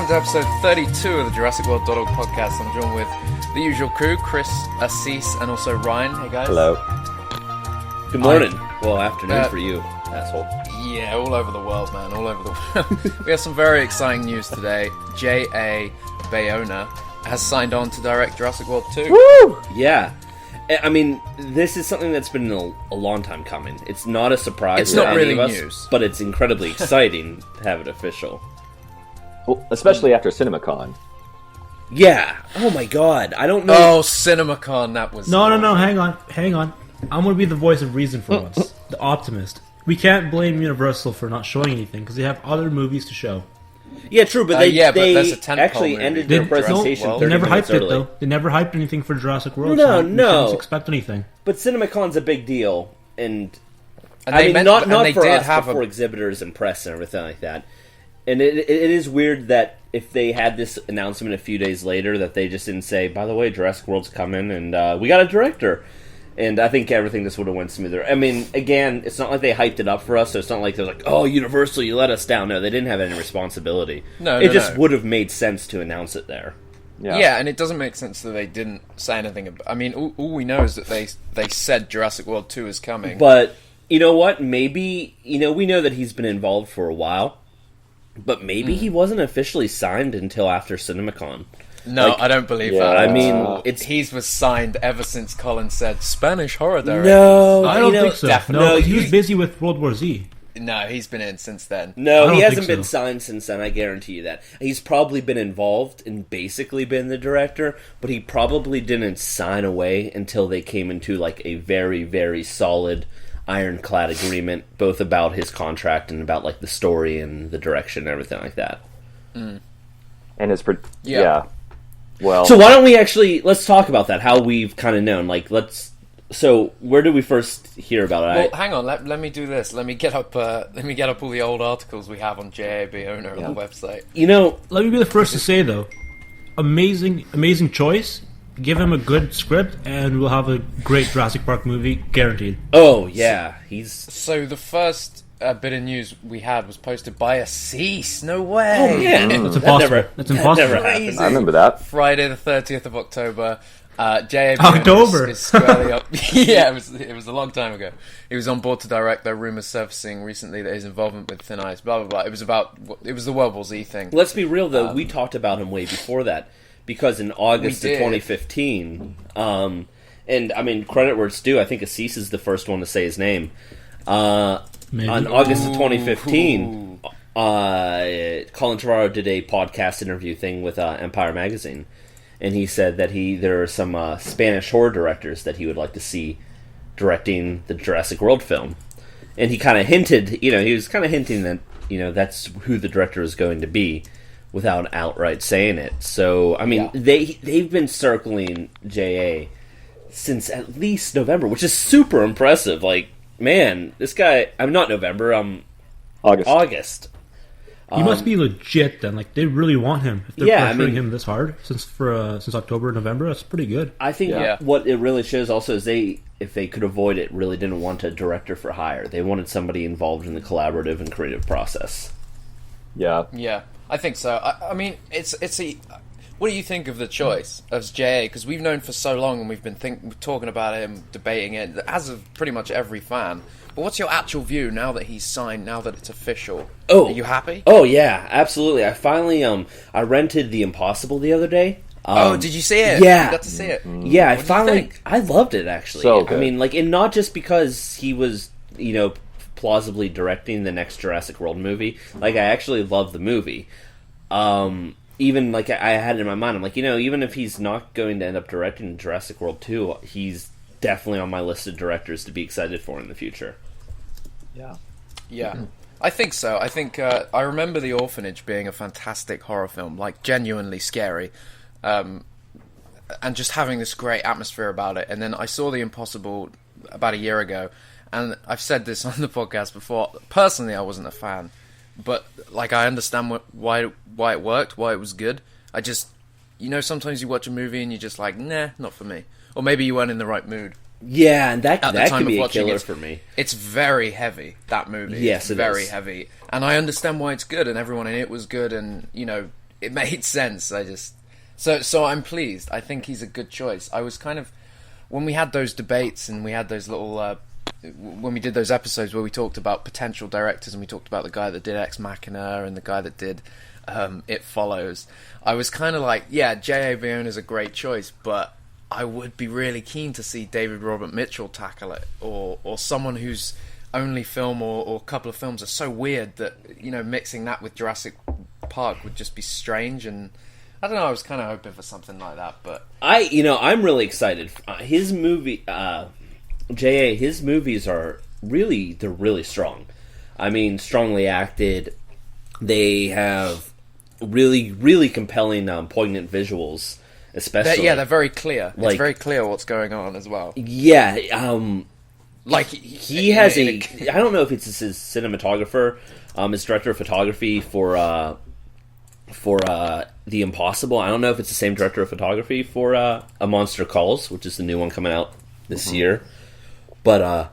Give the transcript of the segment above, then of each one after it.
welcome to episode 32 of the Jurassic World podcast. I'm joined with the usual crew, Chris, Asees, and also Ryan. Hey guys. Hello. Good morning. Well, afternoon for you, asshole. Yeah, all over the world, man. All over the world. We have some very exciting news today. J.A. Bayona has signed on to direct Jurassic World 2. Woo! Yeah. I mean, this is something that's been a long time coming. It's not a surprise It's to not any really of us, news. but it's incredibly exciting to have it official. Well, especially after CinemaCon. Yeah. Oh my god. I don't know. Oh, CinemaCon, that was... No, hang on. I'm going to be the voice of reason for once. The optimist. We can't blame Universal for not showing anything, because they have other movies to show. Yeah, true, but they but there's a tentpole actually movie. ended their presentation World. 30 They never minutes hyped it, early. though. They never hyped anything for Jurassic World. No, so we no. can't expect anything. But CinemaCon's a big deal, and And I they mean, meant- not and they for did us, have but for exhibitors and press and everything like that. And it is weird that if they had this announcement a few days later, that they just didn't say, by the way, Jurassic World's coming, and we got a director. And I think everything just would have went smoother. I mean, again, it's not like they hyped it up for us, so it's not like they're like, oh, Universal, you let us down. No, they didn't have any responsibility. It just would have made sense to announce it there. Yeah, and it doesn't make sense that they didn't say anything about... I mean, all we know is that they said Jurassic World 2 is coming. But, you know what? Maybe, we know that he's been involved for a while, but maybe he wasn't officially signed until after CinemaCon. No, I don't believe that. I mean, he was signed ever since Colin said Spanish horror director. No, I don't think so. definitely. No, he was busy with World War Z. No, he's been in since then. No, he don't hasn't think been so. signed since then, I guarantee you that. He's probably been involved and basically been the director, but he probably didn't sign away until they came into like a very, very solid ironclad agreement, both about his contract and about like the story and the direction and everything like that. And his... Yeah. Well... So why don't we let's talk about that, how we've kind of known, so where did we first hear about it? Well, hang on. Let me do this. Let me get up all the old articles we have on JAB owner on the website. Let me be the first to say, though, amazing choice. Give him a good script, and we'll have a great Jurassic Park movie, guaranteed. Oh, yeah, So the first bit of news we had was posted by Asees. No way. Oh, yeah. That's impossible. That's impossible. Never happened. I remember that. Friday the 30th of October. JAB October. is squarely up. Yeah, it was a long time ago. He was on board to direct, though rumours surfacing recently that his involvement with Thin Ice, blah, blah, blah. It was the World War Z thing. Let's be real, though. We talked about him way before that. Because in August of did. 2015, and I mean, credit where it's due, I think Asees is the first one to say his name. Maybe. On August of 2015, Colin Trevorrow did a podcast interview thing with Empire Magazine. And he said that there are some Spanish horror directors that he would like to see directing the Jurassic World film. And he kind of hinted, he was kind of hinting that, that's who the director is going to be, without outright saying it. So, I mean, they've been circling J.A. since at least November, which is super impressive. Like, man, this guy... I'm not November, August. He must be legit, then. Like, they really want him. If they're pressuring him this hard since October, November, that's pretty good. I think what it really shows also is if they could avoid it, really didn't want a director for hire. They wanted somebody involved in the collaborative and creative process. Yeah. Yeah, I think so. I mean, it's a... What do you think of the choice of JA? Because we've known for so long and we've been talking about him, debating it, as of pretty much every fan. But what's your actual view now that he's signed, now that it's official? Oh. Are you happy? Oh, yeah, absolutely. I finally, I rented The Impossible the other day. Did you see it? Yeah. You got to see it? Yeah, What I loved it, actually. So good. I mean, and not just because he was, plausibly directing the next Jurassic World movie. I actually loved the movie. Even, I had it in my mind, I'm like, even if he's not going to end up directing Jurassic World 2, he's definitely on my list of directors to be excited for in the future. Yeah. I think so. I think I remember The Orphanage being a fantastic horror film, genuinely scary, and just having this great atmosphere about it. And then I saw The Impossible about a year ago, and I've said this on the podcast before. Personally, I wasn't a fan, but I understand why it worked, why it was good. I just, sometimes you watch a movie and you're just like, nah, not for me, or maybe you weren't in the right mood. Yeah, and that At can be a killer for me. It's very heavy, that movie. Yes, it's very heavy. And I understand why it's good, and everyone in it was good, and, it made sense. So I'm pleased. I think he's a good choice. I was kind of, when we had those debates and we had those little when we did those episodes where we talked about potential directors and we talked about the guy that did Ex Machina and the guy that did It Follows, I was kind of like, yeah, J.A. Bayona is a great choice, but I would be really keen to see David Robert Mitchell tackle it, or someone whose only film or couple of films are so weird that, you know, mixing that with Jurassic Park would just be strange. And I don't know, I was kind of hoping for something like that, but I'm really excited. His movie, J.A., his movies are really strong. I mean, strongly acted. They have really compelling, poignant visuals, especially. They're very clear. Like, it's very clear what's going on as well. Yeah, like he has I don't know if it's his cinematographer, his director of photography for The Impossible. I don't know if it's the same director of photography for A Monster Calls, which is the new one coming out this year. But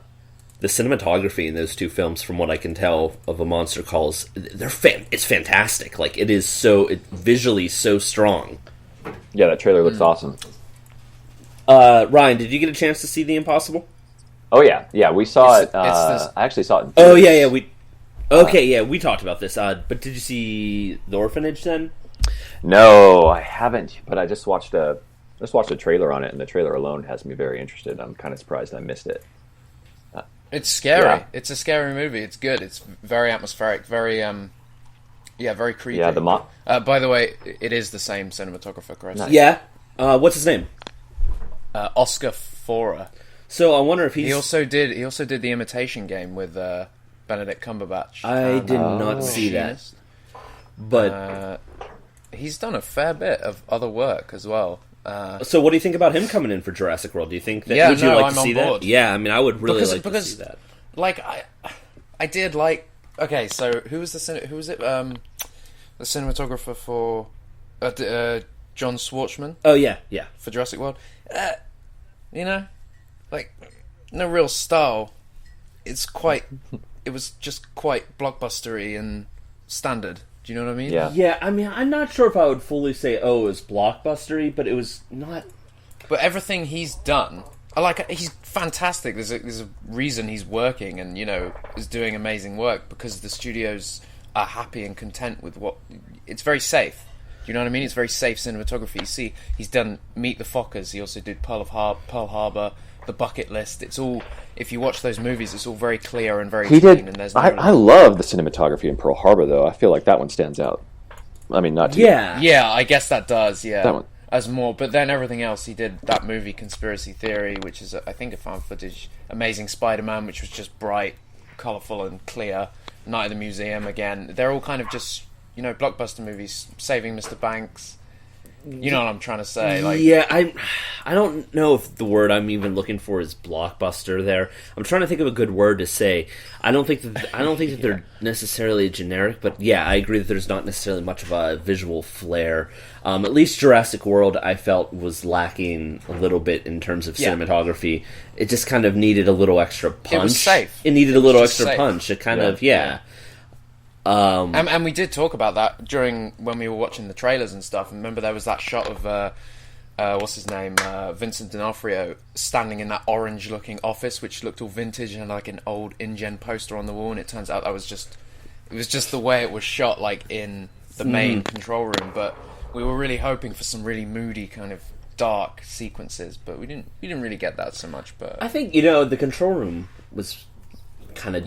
the cinematography in those two films, from what I can tell of A Monster Calls, it's fantastic. Like, it is visually so strong. Yeah, that trailer looks awesome. Ryan, did you get a chance to see The Impossible? Oh yeah, we saw it. I actually saw it. Oh yeah, we talked about this. But did you see The Orphanage then? No, I haven't. But I just watched a trailer on it, and the trailer alone has me very interested. I'm kind of surprised I missed it. It's scary. Yeah. It's a scary movie. It's good. It's very atmospheric. Very very creepy. Yeah, by the way, it is the same cinematographer, correct? Nice. Yeah. What's his name? Oscar Fora. So I wonder if He also did The Imitation Game with Benedict Cumberbatch. I did not see that. But he's done a fair bit of other work as well. So what do you think about him coming in for Jurassic World? Do you think that would you like to see that? Yeah, I mean, I would really like to see that. Like, I did like. Okay, so who was the cinematographer for John Schwartzman? Oh yeah. For Jurassic World. You know, like, no real style. It was just quite blockbustery and standard. Do you know what I mean? Yeah. Yeah, I mean, I'm not sure if I would fully say, it was blockbustery, but it was not. But everything he's done, he's fantastic. There's a reason he's working and, you know, is doing amazing work, because the studios are happy and content with what. It's very safe. Do you know what I mean? It's very safe cinematography. You see, he's done Meet the Fockers. He also did Pearl Harbor, The Bucket List. It's all, if you watch those movies, it's all very clear and very clean. And there's I love the cinematography in Pearl Harbor, though. I feel like that one stands out. I mean, not too. Yeah, I guess that does. Yeah, that one. As more, but then everything else, he did that movie Conspiracy Theory, which is I think a found footage. Amazing Spider-Man, which was just bright, colourful, and clear. Night at the Museum again. They're all kind of just, you know, blockbuster movies. Saving Mr. Banks. You know what I'm trying to say? Like, yeah, I don't know if the word I'm even looking for is blockbuster. There, I'm trying to think of a good word to say. I don't think that they're necessarily generic, but yeah, I agree that there's not necessarily much of a visual flair. At least Jurassic World, I felt, was lacking a little bit in terms of cinematography. It just kind of needed a little extra punch. It was safe. It needed a little extra punch. It kind of and we did talk about that when we were watching the trailers and stuff. And remember, there was that shot of what's his name, Vincent D'Onofrio, standing in that orange-looking office, which looked all vintage and had like an old InGen poster on the wall. And it turns out it was just the way it was shot, like in the main control room. But we were really hoping for some really moody, kind of dark sequences, but we didn't really get that so much. But I think, you know, the control room was kind of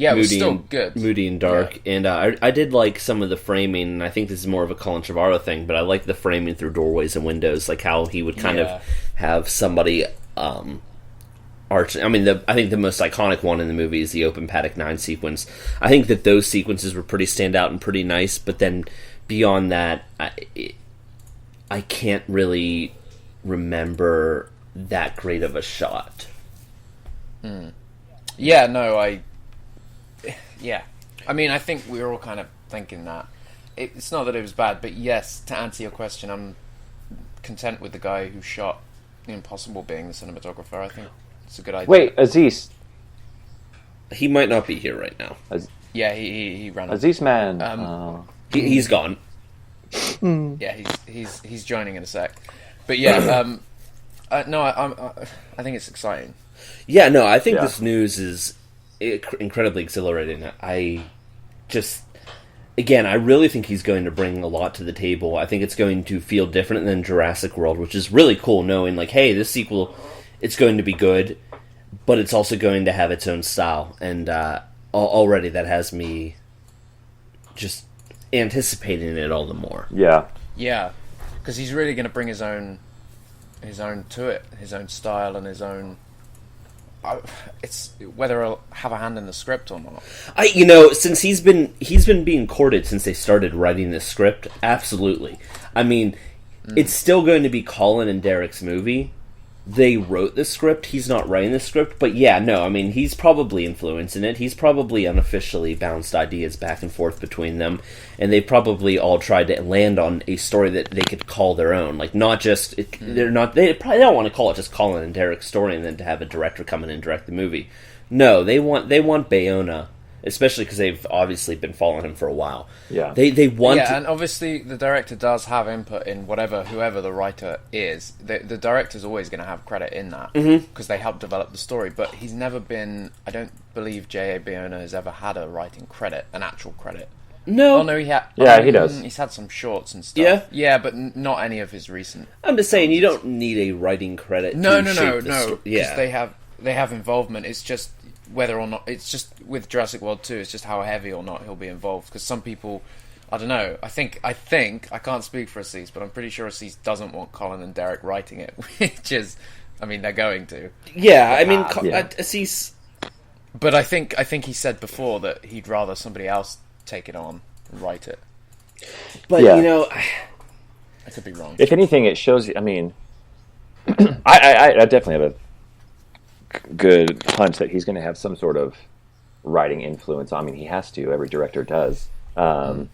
moody and dark, and I did like some of the framing, and I think this is more of a Colin Trevorrow thing, but I like the framing through doorways and windows, like how he would kind of have somebody arch. I mean, I think the most iconic one in the movie is the open Paddock 9 sequence. I think that those sequences were pretty standout and pretty nice, but then beyond that, I can't really remember that great of a shot. Yeah, no, I mean, I think we were all kind of thinking that. It's not that it was bad, but yes, to answer your question, I'm content with the guy who shot The Impossible being the cinematographer. I think it's a good idea. Wait, Aziz. He might not be here right now. Yeah, he ran. Aziz man. He's gone. Yeah, he's joining in a sec. But yeah, no, I think it's exciting. Yeah, no, I think this news is incredibly exhilarating. Again, I really think he's going to bring a lot to the table. I think it's going to feel different than Jurassic World, which is really cool, knowing, like, hey, this sequel, it's going to be good, but it's also going to have its own style. And already that has me just anticipating it all the more. Yeah. Yeah, because he's really going to bring his own to it, his own style and his own... it's whether he'll have a hand in the script or not. Since he's been being courted since they started writing this script, absolutely. I mean, it's still going to be Colin and Derek's movie. They wrote the script. He's not writing the script, but yeah, no, I mean, he's probably influencing it. He's probably unofficially bounced ideas back and forth between them, and they probably all tried to land on a story that they could call their own. Like, not just they probably don't want to call it just Colin and Derek's story, and then to have a director come in and direct the movie. No, they want Bayona, especially because they've obviously been following him for a while. Yeah, they want. Yeah, and obviously the director does have input in whoever the writer is. The director's always going to have credit in that because they helped develop the story. But he's never been. I don't believe J.A. Bayona has ever had a writing credit, an actual credit. No. Oh no, he had. Yeah, he does. He's had some shorts and stuff. Yeah, but not any of his recent. I'm just saying you don't need a writing credit. No. Yeah, Because they have involvement. It's just whether or not, it's just with Jurassic World 2, it's just how heavy or not he'll be involved. Because some people, I don't know. I think I can't speak for Asees, but I'm pretty sure Asees doesn't want Colin and Derek writing it, which is, I mean, they're going to. Yeah, I mean, Asees. But I think he said before that he'd rather somebody else take it on and write it. But I could be wrong. If anything, it shows you. I mean, I definitely have a good hunch that he's going to have some sort of writing influence. I mean, he has to. Every director does. And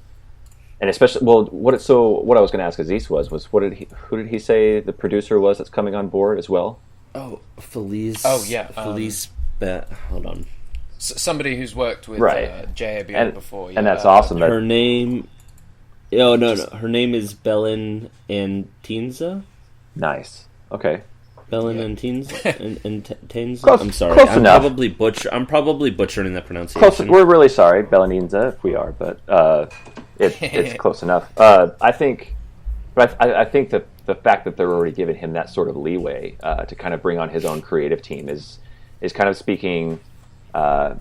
especially, what I was going to ask Aziz was who did he say the producer was that's coming on board as well? Oh, Felice. Oh yeah, Felice. Hold on. Somebody who's worked with J.A.B. before. Yeah. And that's awesome. Her name. Oh no! Her name is Belen Antinza. Nice. Okay. Belen Antinza. Close, I'm sorry. Close I'm enough. probably butchering that pronunciation. Close, we're really sorry, Belaninza, if we are, but it's close enough. I think that the fact that they're already giving him that sort of leeway to kind of bring on his own creative team is kind of speaking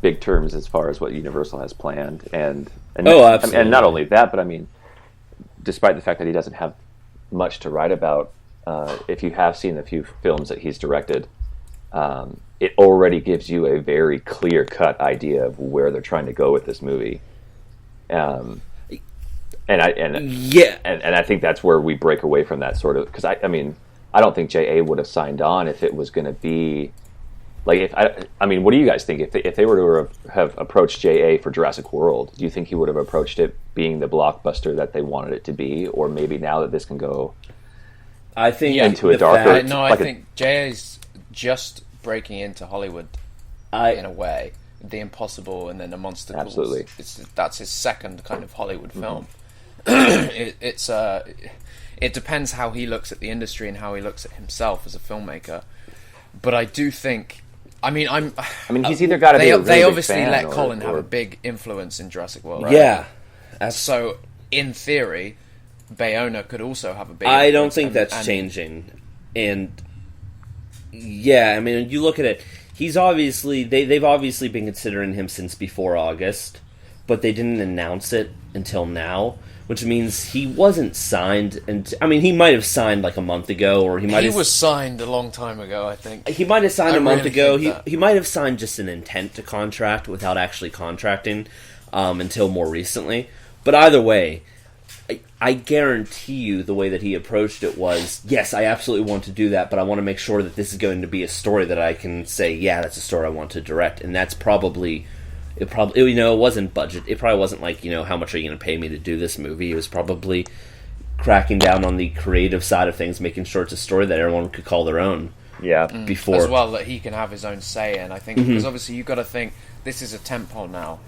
big terms as far as what Universal has planned, and absolutely. And not only that, but I mean, despite the fact that he doesn't have much to write about, if you have seen the few films that he's directed, it already gives you a very clear-cut idea of where they're trying to go with this movie. And I think that's where we break away from that sort of, because I mean, I don't think J.A. would have signed on if it was going to be like, I mean, what do you guys think if they were to have approached J.A. for Jurassic World? Do you think he would have approached it being the blockbuster that they wanted it to be, or maybe now that this can go? I think into a darker. I think J.A.'s just breaking into Hollywood in a way. The Impossible and then The Monster Calls. Absolutely. That's his second kind of Hollywood film. It depends how he looks at the industry and how he looks at himself as a filmmaker. But I do think, I mean, he's either got to be a really they big obviously fan let Colin have a big influence in Jurassic World. Right? Yeah. So in theory, Bayona could also have a big. I don't think that's changing, and yeah, I mean, you look at it. He's obviously they've obviously been considering him since before August, but they didn't announce it until now, which means he wasn't signed. And I mean, he might have signed like a month ago, or he was signed a long time ago. I think he might have signed a month ago. He might have signed just an intent to contract without actually contracting until more recently. But either way, I guarantee you the way that he approached it was, yes, I absolutely want to do that, but I want to make sure that this is going to be a story that I can say, yeah, that's a story I want to direct. And that's probably, it wasn't budget. It probably wasn't like, how much are you going to pay me to do this movie? It was probably cracking down on the creative side of things, making sure it's a story that everyone could call their own. Yeah. Before. As well, that he can have his own say in, I think, because obviously you've got to think, this is a tentpole now.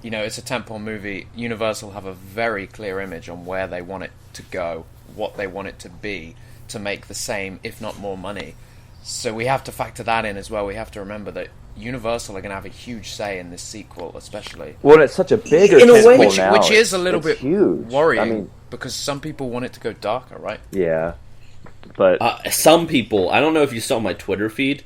it's a tentpole movie. Universal have a very clear image on where they want it to go, what they want it to be, to make the same, if not more money. So we have to factor that in as well. We have to remember that Universal are going to have a huge say in this sequel, especially. Well, it's such a bigger in a way, tentpole now. Which is a little bit huge. worrying, because some people want it to go darker, right? Yeah, but some people. I don't know if you saw my Twitter feed,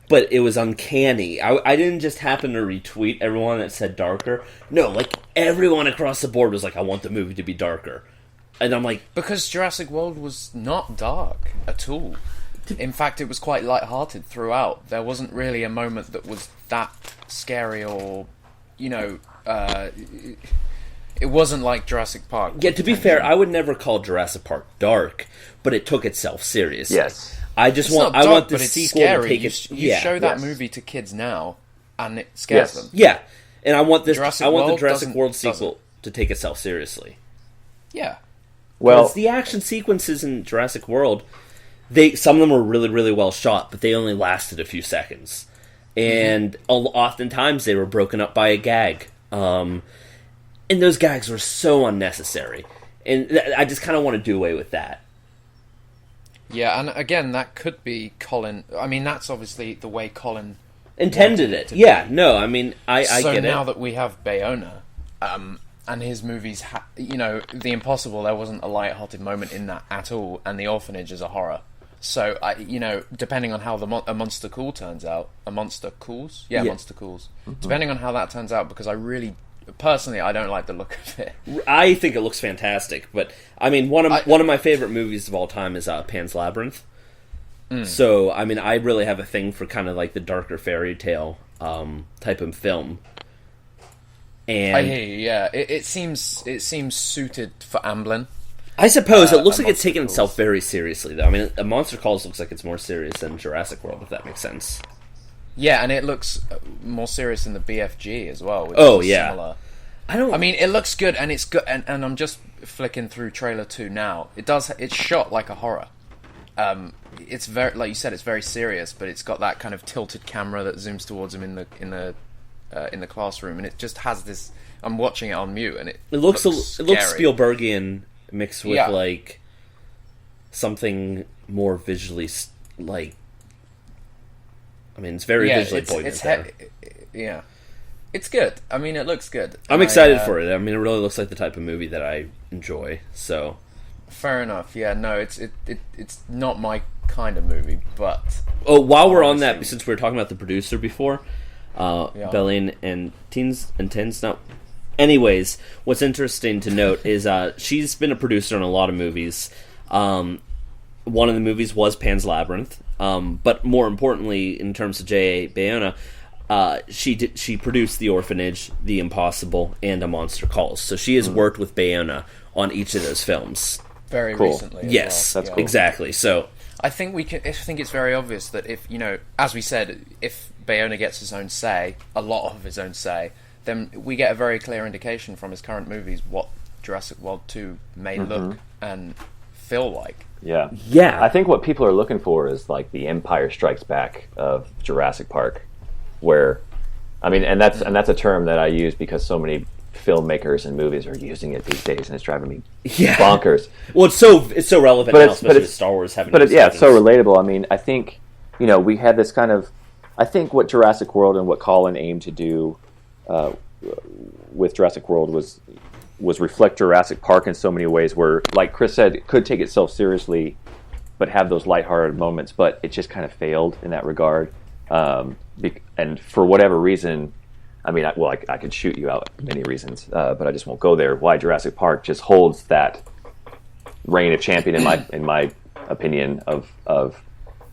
but it was uncanny. I didn't just happen to retweet everyone that said darker. No, like everyone across the board was like, "I want the movie to be darker," and I'm like, because Jurassic World was not dark at all. In fact, it was quite light-hearted throughout. There wasn't really a moment that was that scary, or it wasn't like Jurassic Park. Yeah, to be fair, I would never call Jurassic Park dark, but it took itself seriously. yes, I want the sequel to take it. You show that movie to kids now, and it scares them. Yeah, and I want the World Jurassic World sequel to take itself seriously. Yeah. well, Because the action sequences in Jurassic World, some of them were really, really well shot, but they only lasted a few seconds. And oftentimes they were broken up by a gag. And those gags were so unnecessary. And I just kind of want to do away with that. Yeah, and again, that could be Colin. I mean, that's obviously the way Colin Intended it. Yeah, no, I mean, I so get it. now that we have Bayona, and his movies, The Impossible, there wasn't a light-hearted moment in that at all, and The Orphanage is a horror. So, depending on how a Monster Call turns out... A Monster Calls? Yeah, Monster Calls. Mm-hmm. Depending on how that turns out, because personally, I don't like the look of it. I think it looks fantastic, but, I mean, one of my favorite movies of all time is Pan's Labyrinth. So, I mean, I really have a thing for kind of like the darker fairy tale type of film. And I hear you, yeah. It seems suited for Amblin. I suppose it looks like it's taking itself very seriously, though. I mean, A Monster Calls looks like it's more serious than Jurassic World, if that makes sense. Yeah, and it looks more serious than the BFG as well. Which Oh, is yeah. Similar. I mean, it looks good, and it's good. And I'm just flicking through trailer 2 now. It's shot like a horror. It's very, like you said, it's very serious, but it's got that kind of tilted camera that zooms towards him in the classroom, and it just has this. I'm watching it on mute, and it looks Spielbergian mixed with like something more visually like. I mean, it's very visually poignant. Yeah, it's good. I mean, it looks good. I'm excited for it. I mean, it really looks like the type of movie that I enjoy. So, fair enough. Yeah, no, it's not my kind of movie, but while we're on that, since we were talking about the producer before, Bellion and Tins. No. Anyways, what's interesting to note is she's been a producer on a lot of movies. One of the movies was Pan's Labyrinth, but more importantly, in terms of J.A. Bayona, she produced The Orphanage, The Impossible, and A Monster Calls. So she has worked with Bayona on each of those films. Very recently. Yes, well. that's cool. Exactly. So I think it's very obvious that if, as we said, if Bayona gets his own say, a lot of his own say, then we get a very clear indication from his current movies what Jurassic World 2 may look and feel like. Yeah. Yeah. I think what people are looking for is like the Empire Strikes Back of Jurassic Park, where, I mean, and that's a term that I use because so many filmmakers and movies are using it these days, and it's driving me bonkers. Well, it's so relevant now, especially with Star Wars having. But it's so relatable. I mean, I think we had this kind of. I think what Jurassic World and what Colin aimed to do with Jurassic World was reflect Jurassic Park in so many ways, where, like Chris said, it could take itself seriously, but have those lighthearted moments. But it just kind of failed in that regard, and for whatever reason. I mean, I could shoot you out many reasons, but I just won't go there. Why Jurassic Park just holds that reign of champion in my opinion of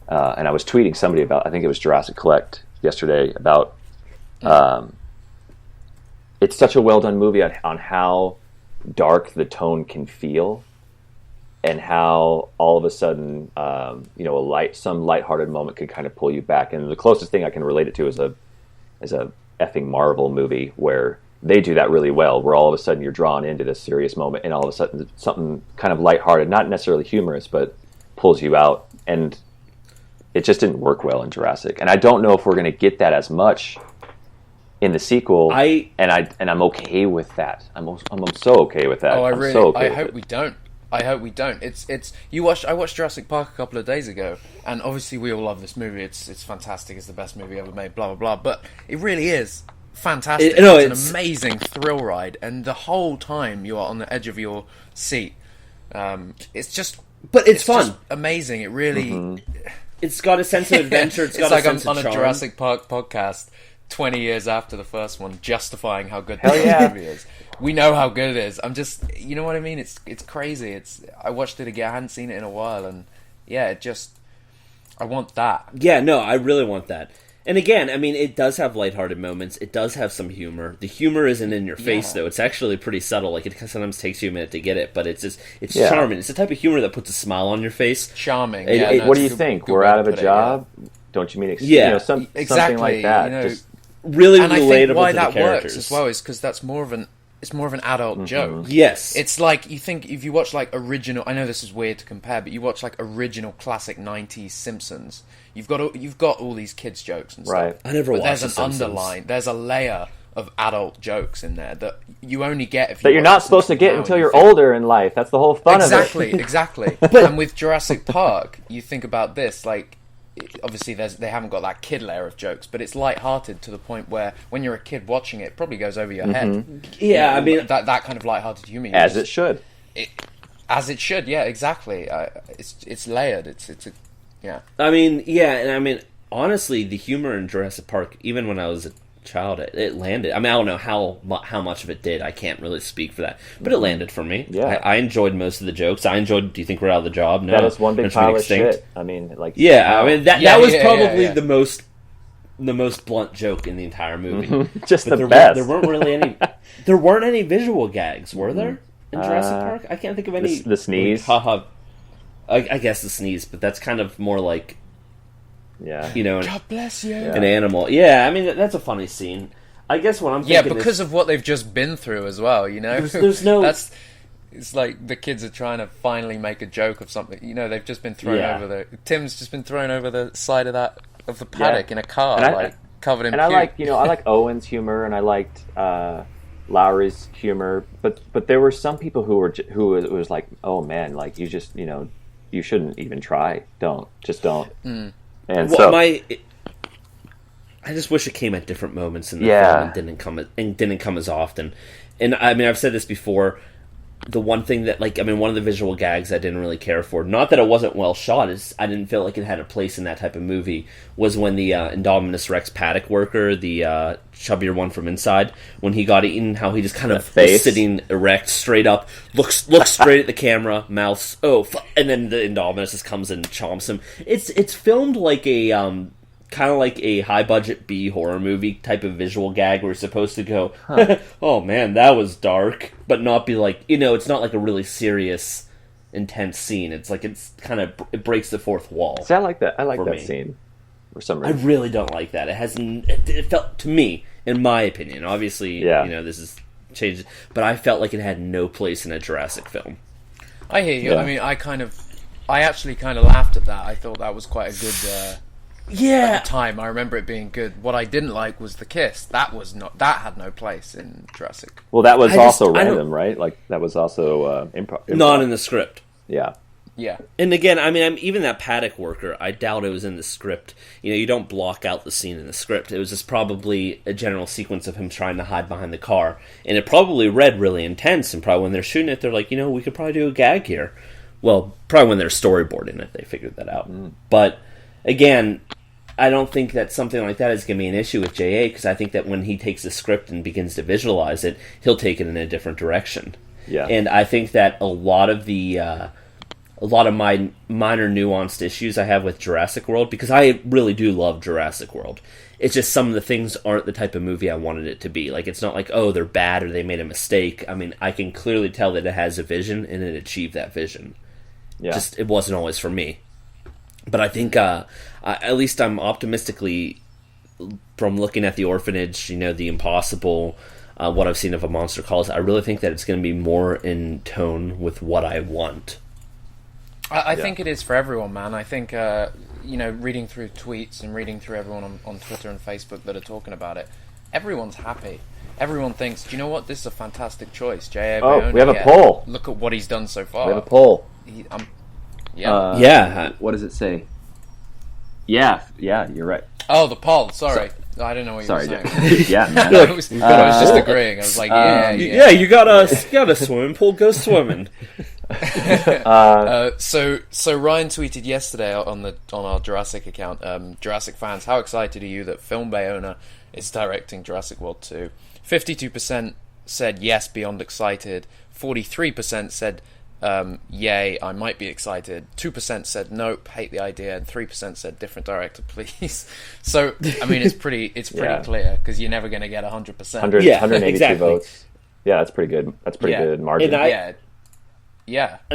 and I was tweeting somebody about, I think it was Jurassic Collect yesterday, about it's such a well done movie on how dark the tone can feel, and how all of a sudden some lighthearted moment could kind of pull you back. And the closest thing I can relate it to is a effing Marvel movie where they do that really well, where all of a sudden you're drawn into this serious moment, and all of a sudden something kind of lighthearted, not necessarily humorous, but pulls you out. And it just didn't work well in Jurassic. And I don't know if we're going to get that as much in the sequel. I'm okay with that. I'm so okay with that. Oh, I hope we don't. I hope we don't. I watched Jurassic Park a couple of days ago, and obviously we all love this movie. It's fantastic. It's the best movie ever made. Blah blah blah. But it really is fantastic. It's an amazing thrill ride, and the whole time you are on the edge of your seat. It's just, but it's fun, just amazing. It really. Mm-hmm. It's got a sense of adventure. It's got like a sense I'm of on charm. a Jurassic Park podcast 20 years after the first one, justifying how good Hell this yeah. movie is. We know how good it is. I'm just, you know what I mean? It's crazy. I watched it again. I hadn't seen it in a while, and yeah, I want that. Yeah, no, I really want that. And again, I mean, it does have lighthearted moments. It does have some humor. The humor isn't in your face, though. It's actually pretty subtle. Like, it sometimes takes you a minute to get it, but it's charming. It's the type of humor that puts a smile on your face. Charming. What do you think? We're out of a job? Don't you mean something like that? Just really and relatable I think why to the that characters works as well is because that's more of an adult joke. Yes. It's like, you think, if you watch like original, I know this is weird to compare, but you watch like original classic 90s Simpsons, you've got all these kids jokes and stuff. Right. I never watched there's The an Simpsons. there's a layer of adult jokes in there that you only get if you that you're not supposed to get until you're older in life. That's the whole fun of it. Exactly. And with Jurassic Park, you think about this, like, obviously they haven't got that kid layer of jokes, but it's light-hearted to the point where when you're a kid watching it probably goes over your head. Yeah, I mean, that kind of light-hearted humor. As it should. As it should, yeah, exactly. It's layered. Yeah. I mean, yeah, and I mean, honestly, the humor in Jurassic Park, even when I was a child, it landed. I mean, I don't know how much of it did. I can't really speak for that, but it landed for me. Yeah, I enjoyed most of the jokes. Do you think we're out of the job? No, that is one big pile of shit. I mean, like, yeah, I mean that was probably the most blunt joke in the entire movie. Just but the best. There weren't really any. There weren't any visual gags, were there, in Jurassic Park? I can't think of any. The sneeze. Like, haha. I guess the sneeze, but that's kind of more like. Yeah. You know, God bless you. An animal. Yeah, I mean, that's a funny scene. I guess what I'm thinking because of what they've just been through as well, you know? There's no... It's like the kids are trying to finally make a joke of something. You know, they've just been thrown over Tim's just been thrown over the side of the paddock in a car, covered in puke. And I like Owen's humor, and I liked Lowry's humor, but there were some people who it was like, oh man, like, you just, you shouldn't even try. Don't. And I just wish it came at different moments in the film and didn't come as often. And I mean, I've said this before. The one thing that, one of the visual gags I didn't really care for, not that it wasn't well shot, is I didn't feel like it had a place in that type of movie, was when the Indominus Rex paddock worker, the chubbier one from Inside, when he got eaten, how he just kind of was sitting erect, straight up, looks straight at the camera, mouths, and then the Indominus just comes and chomps him. It's filmed like a... kind of like a high-budget B horror movie type of visual gag where you're supposed to go, oh man, that was dark, but not be like, it's not like a really serious, intense scene. It's like, it breaks the fourth wall. See, I like that. I like that scene for some reason. I really don't like that. It felt, to me, in my opinion, obviously, this is changed, but I felt like it had no place in a Jurassic film. I hear you. Yeah. I mean, I actually kind of laughed at that. I thought that was quite a good... At the time, I remember it being good. What I didn't like was the kiss. That had no place in Jurassic. Well, that was also random, right? Like, that was also improv. Not in the script. Yeah. Yeah. And again, I mean, even that paddock worker, I doubt it was in the script. You don't block out the scene in the script. It was just probably a general sequence of him trying to hide behind the car. And it probably read really intense, and probably when they're shooting it, they're like, we could probably do a gag here. Well, probably when they're storyboarding it, they figured that out. But, again... I don't think that something like that is going to be an issue with J.A., because I think that when he takes the script and begins to visualize it, he'll take it in a different direction. Yeah. And I think that a lot of my minor nuanced issues I have with Jurassic World, because I really do love Jurassic World, it's just some of the things aren't the type of movie I wanted it to be. Like, it's not like, oh, they're bad or they made a mistake. I mean, I can clearly tell that it has a vision, and it achieved that vision. Yeah. Just, it wasn't always for me. But I think, at least I'm optimistically, from looking at the orphanage, the impossible, what I've seen of A Monster Calls, I really think that it's going to be more in tone with what I want. I think it is for everyone, man. I think, reading through tweets and reading through everyone on Twitter and Facebook that are talking about it, everyone's happy. Everyone thinks, do you know what? This is a fantastic choice. J.A. Oh, Bayona, we have a poll. Look at what he's done so far. We have a poll. Yeah. What does it say? Yeah, you're right. Oh, the poll. Sorry. I didn't know what you were saying. Yeah, man. I was just agreeing. I was like, yeah. You got a swimming pool. Go swimming. So Ryan tweeted yesterday on our Jurassic account, Jurassic fans, how excited are you that Film Bayona is directing Jurassic World 2? 52% said yes, beyond excited. 43% said yay, I might be excited. 2% said nope, hate the idea, and 3% said different director, please. So I mean, it's pretty clear, because you're never going to get 100%. 182 exactly. votes. Yeah, that's pretty good. That's pretty good margin. And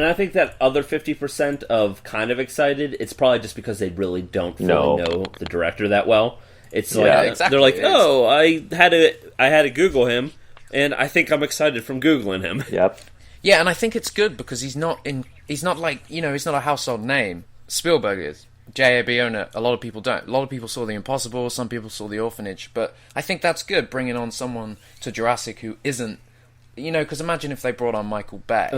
I think that other 50% of kind of excited, it's probably just because they really don't fully know the director that well. It's they're like, oh, I had to Google him, and I think I'm excited from Googling him. Yep. Yeah, and I think it's good because he's not like, he's not a household name. Spielberg is. J.A. Bayona, a lot of people don't. A lot of people saw The Impossible, some people saw The Orphanage, but I think that's good, bringing on someone to Jurassic who isn't, because imagine if they brought on Michael Bay.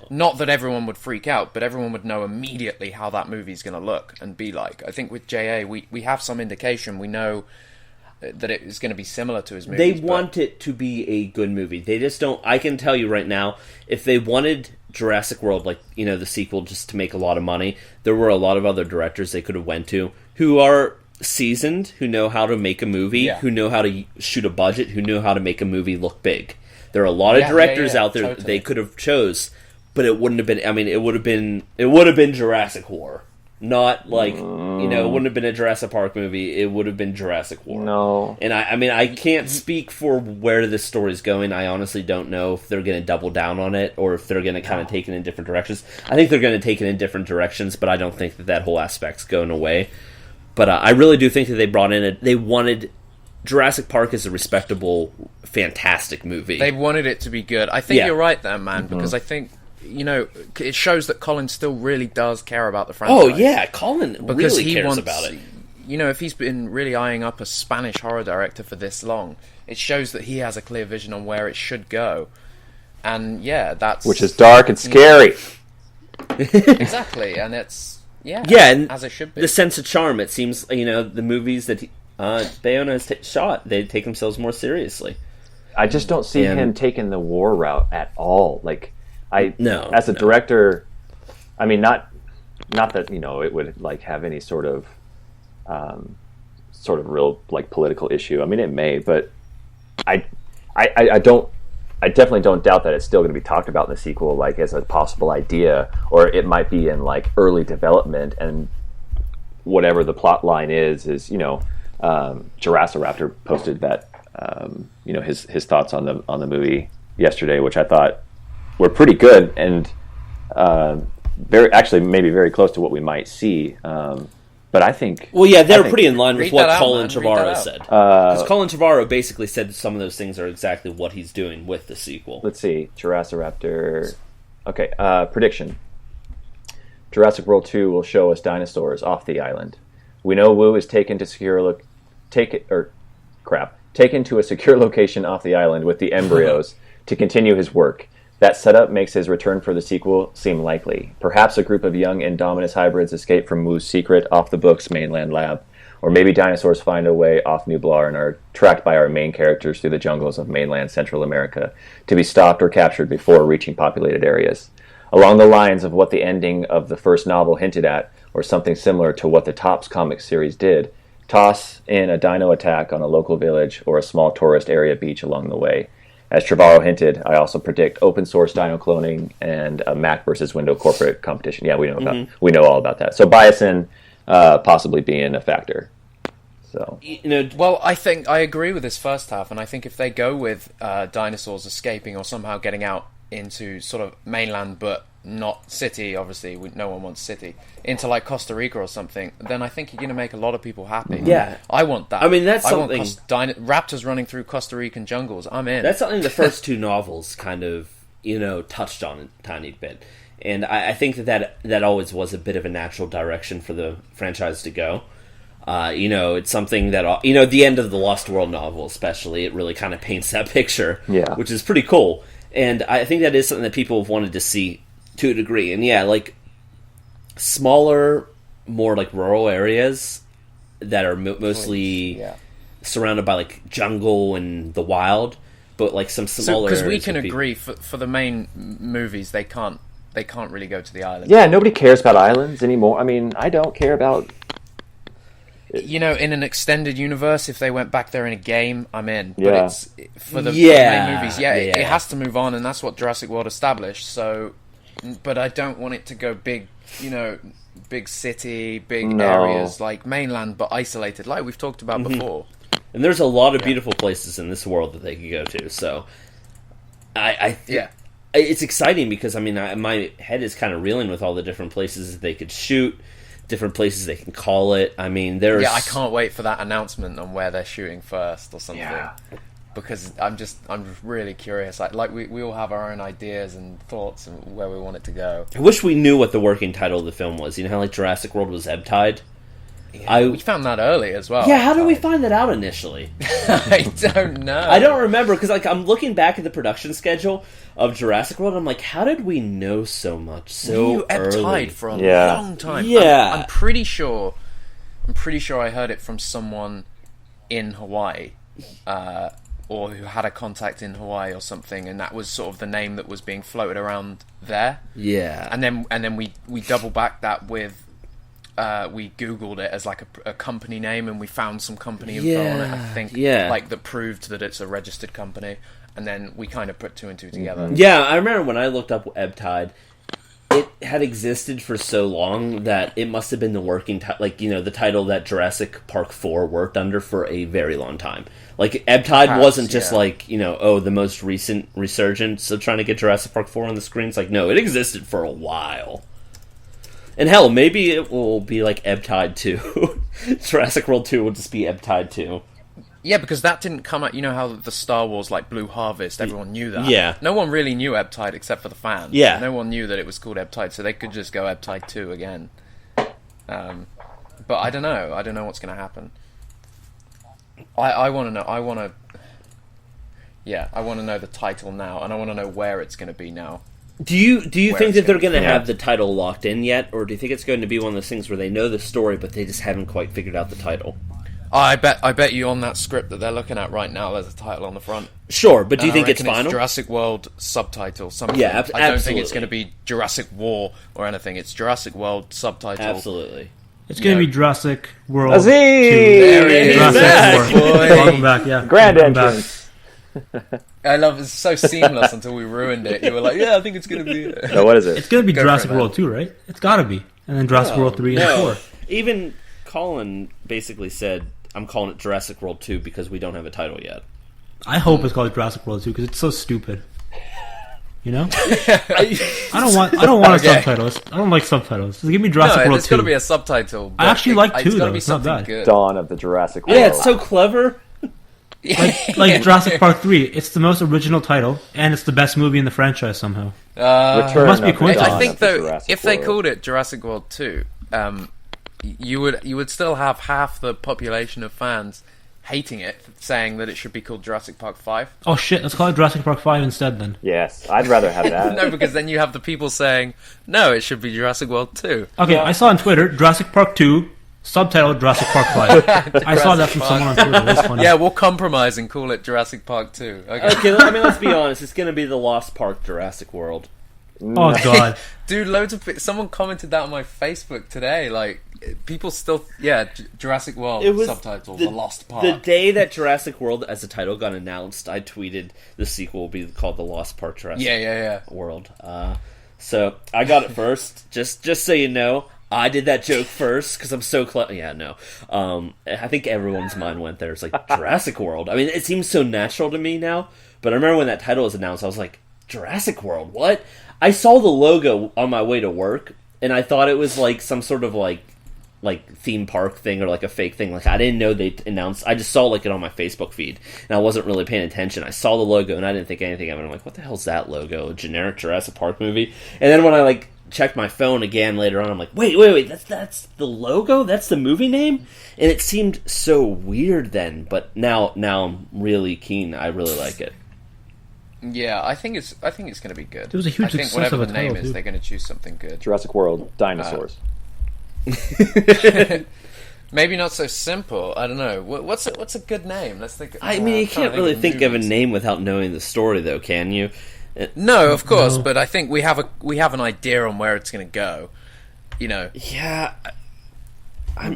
Not that everyone would freak out, but everyone would know immediately how that movie's going to look and be like. I think with J.A., we have some indication, we know that it is going to be similar to his movies. They want it to be a good movie. They just don't. I can tell you right now, if they wanted Jurassic World, like, the sequel, just to make a lot of money, there were a lot of other directors they could have went to who are seasoned, who know how to make a movie, who know how to shoot a budget, who know how to make a movie look big. There are a lot of directors out there that they could have chose, but it wouldn't have been. I mean, it would have been Jurassic War. Not like, it wouldn't have been a Jurassic Park movie. It would have been Jurassic World. No. And I can't speak for where this story's going. I honestly don't know if they're going to double down on it or if they're going to kind of take it in different directions. I think they're going to take it in different directions, but I don't think that whole aspect's going away. But I really do think that they brought in they wanted Jurassic Park is a respectable, fantastic movie. They wanted it to be good. I think you're right there, man, because I think, it shows that Colin still really does care about the franchise. Oh, yeah, Colin really cares about it. If he's been really eyeing up a Spanish horror director for this long, it shows that he has a clear vision on where it should go. And, that's... Which is dark and scary. Exactly, and it's... and as it should be. The sense of charm, it seems, the movies that Bayona has shot, they take themselves more seriously. I just don't see him taking the war route at all. Like, as a director, I mean, not that it would like have any sort of real like political issue. I mean, it may, but I definitely don't doubt that it's still going to be talked about in the sequel, like as a possible idea, or it might be in like early development, and whatever the plot line is Jurassiraptor posted that his thoughts on the movie yesterday, which I thought were pretty good and maybe very close to what we might see. But I think... Well, yeah, they're pretty in line with what Colin Trevorrow Trevorrow said. Because Colin Trevorrow basically said some of those things are exactly what he's doing with the sequel. Let's see. Jurassiraptor... Okay, prediction. Jurassic World 2 will show us dinosaurs off the island. We know Wu is taken to a secure location off the island with the embryos to continue his work. That setup makes his return for the sequel seem likely. Perhaps a group of young Indominus hybrids escape from Wu's secret off-the-books mainland lab. Or maybe dinosaurs find a way off Nublar and are tracked by our main characters through the jungles of mainland Central America to be stopped or captured before reaching populated areas. Along the lines of what the ending of the first novel hinted at, or something similar to what the Topps comic series did, toss in a dino attack on a local village or a small tourist area beach along the way. As Trevorrow hinted, I also predict open source dino cloning and a Mac versus Windows corporate competition. Yeah, we know all about that. So Biasin possibly being a factor. So well, I think I agree with this first half, and I think if they go with dinosaurs escaping or somehow getting out into sort of mainland but not city, obviously no one wants city, into like Costa Rica or something, then I think you're going to make a lot of people happy. Yeah, I want that. I mean, that's something. Raptors running through Costa Rican jungles. I'm in. That's something the first two novels kind of touched on a tiny bit, and I think that always was a bit of a natural direction for the franchise to go. It's something that, at the end of the Lost World novel especially, it really kind of paints that picture, which is pretty cool. And I think that is something that people have wanted to see to a degree. And like smaller, more like rural areas that are mostly surrounded by like jungle and the wild, but like some smaller because areas we can agree for the main movies they can't really go to the islands. Yeah, nobody cares about islands anymore. I mean, I don't care about... In an extended universe, if they went back there in a game, I'm in. But it's for the main movies, it has to move on, and that's what Jurassic World established. So, but I don't want it to go big, big city, big areas like mainland, but isolated, like we've talked about before. And there's a lot of beautiful places in this world that they could go to. So, it's exciting because my head is kind of reeling with all the different places that they could shoot, different places they can call it. I can't wait for that announcement on where they're shooting first or something. Because I'm really curious. Like we all have our own ideas and thoughts and where we want it to go. I wish we knew what the working title of the film was. You know how like Jurassic World was Ebb Tide? Yeah, we found that early as well. Yeah, how did we find that out initially? I don't know. I don't remember, because like I'm looking back at the production schedule of Jurassic World, and I'm like, how did we know so much so we knew Ebb early? Tide for a long time. Yeah. I'm pretty sure I heard it from someone in Hawaii, or who had a contact in Hawaii or something, and that was sort of the name that was being floated around there. Yeah. And then we double backed that with we Googled it as like a company name, and we found some company info on it, I think, like that proved that it's a registered company, and then we kind of put two and two together. Yeah, I remember when I looked up Ebb Tide, it had existed for so long that it must have been the working the title that Jurassic Park 4 worked under for a very long time. Like, Ebb Tide wasn't just the most recent resurgence of trying to get Jurassic Park 4 on the screens. Like, no, it existed for a while. And hell, maybe it will be like Ebb Tide 2. Jurassic World 2 will just be Ebb Tide 2. Yeah, because that didn't come out... You know how the Star Wars, like, Blue Harvest, everyone knew that? Yeah. No one really knew Ebb Tide except for the fans. Yeah. No one knew that it was called Ebb Tide, so they could just go Ebb Tide 2 again. But I don't know. I don't know what's going to happen. I want to know... I want to know the title now, and I want to know where it's going to be now. Do you think that they're going to have the title locked in yet, or do you think it's going to be one of those things where they know the story but they just haven't quite figured out the title? I bet you on that script that they're looking at right now, there's a title on the front. Sure, but do you think it's final? final? Jurassic World subtitle. Something. Yeah, I don't absolutely. think it's going to be Jurassic War or anything. It's Jurassic World subtitle. Absolutely. It's going to be Jurassic World Asees! 2. There it is. Jurassic World. Welcome back, yeah. Grand Welcome entrance. I love it's so seamless until we ruined it. You were like, yeah, I think it's going to be it. No, what is it? It's going to be Go Jurassic for it, World 2, right? It's got to be. And then Jurassic World 3 and 4. Even Colin basically said, I'm calling it Jurassic World 2 because we don't have a title yet. I hope it's called Jurassic World 2 because it's so stupid. You know? I don't want a subtitle. I don't like subtitles. Just give me Jurassic World 2. There's got to be a subtitle. I actually like 2 it's though. Be it's not bad. Good. Dawn of the Jurassic World. Yeah, it's so clever. Like Jurassic Park 3, it's the most original title, and it's the best movie in the franchise somehow. Return must be of the coincidence. Dawn I think of the though, Jurassic if they World. called it Jurassic World 2, you would still have half the population of fans hating it, saying that it should be called Jurassic Park 5. Oh shit, let's call it Jurassic Park 5 instead then. Yes, I'd rather have that. No, because then you have the people saying, no, it should be Jurassic World 2. Okay, I saw on Twitter, Jurassic Park 2, subtitled Jurassic Park 5. I saw that from someone on Twitter. That's funny. Yeah, we'll compromise and call it Jurassic Park 2. Okay, let's be honest. It's going to be the Lost Park Jurassic World. Oh god. Dude, someone commented that on my Facebook today, like, people still... Jurassic World subtitle, The Lost Park. The day that Jurassic World as a title got announced, I tweeted the sequel will be called The Lost Park Jurassic World. So, I got it first. Just so you know, I did that joke first, because I'm so clever. Yeah, no. I think everyone's mind went there. It's like, Jurassic World. I mean, it seems so natural to me now, but I remember when that title was announced, I was like, Jurassic World, what? I saw the logo on my way to work, and I thought it was like some sort of like theme park thing or like a fake thing. Like I didn't know they announced. I just saw like it on my Facebook feed, and I wasn't really paying attention. I saw the logo and I didn't think anything of it. I'm like, what the hell's that logo? A generic Jurassic Park movie? And then when I like checked my phone again later on. I'm like, wait, that's the logo? That's the movie name? And it seemed so weird then, but now I'm really keen. I really like it. Yeah, I think it's going to be good. It was a huge I think success whatever of a the name title, is, too. they're going to choose something good. Jurassic World, dinosaurs. Maybe not so simple. I don't know. What's a good name? Let's think. I mean, you can't really think of a movies. name without knowing the story, though, can you? No, of course, No. but I think we have an idea on where it's going to go. You know, Yeah,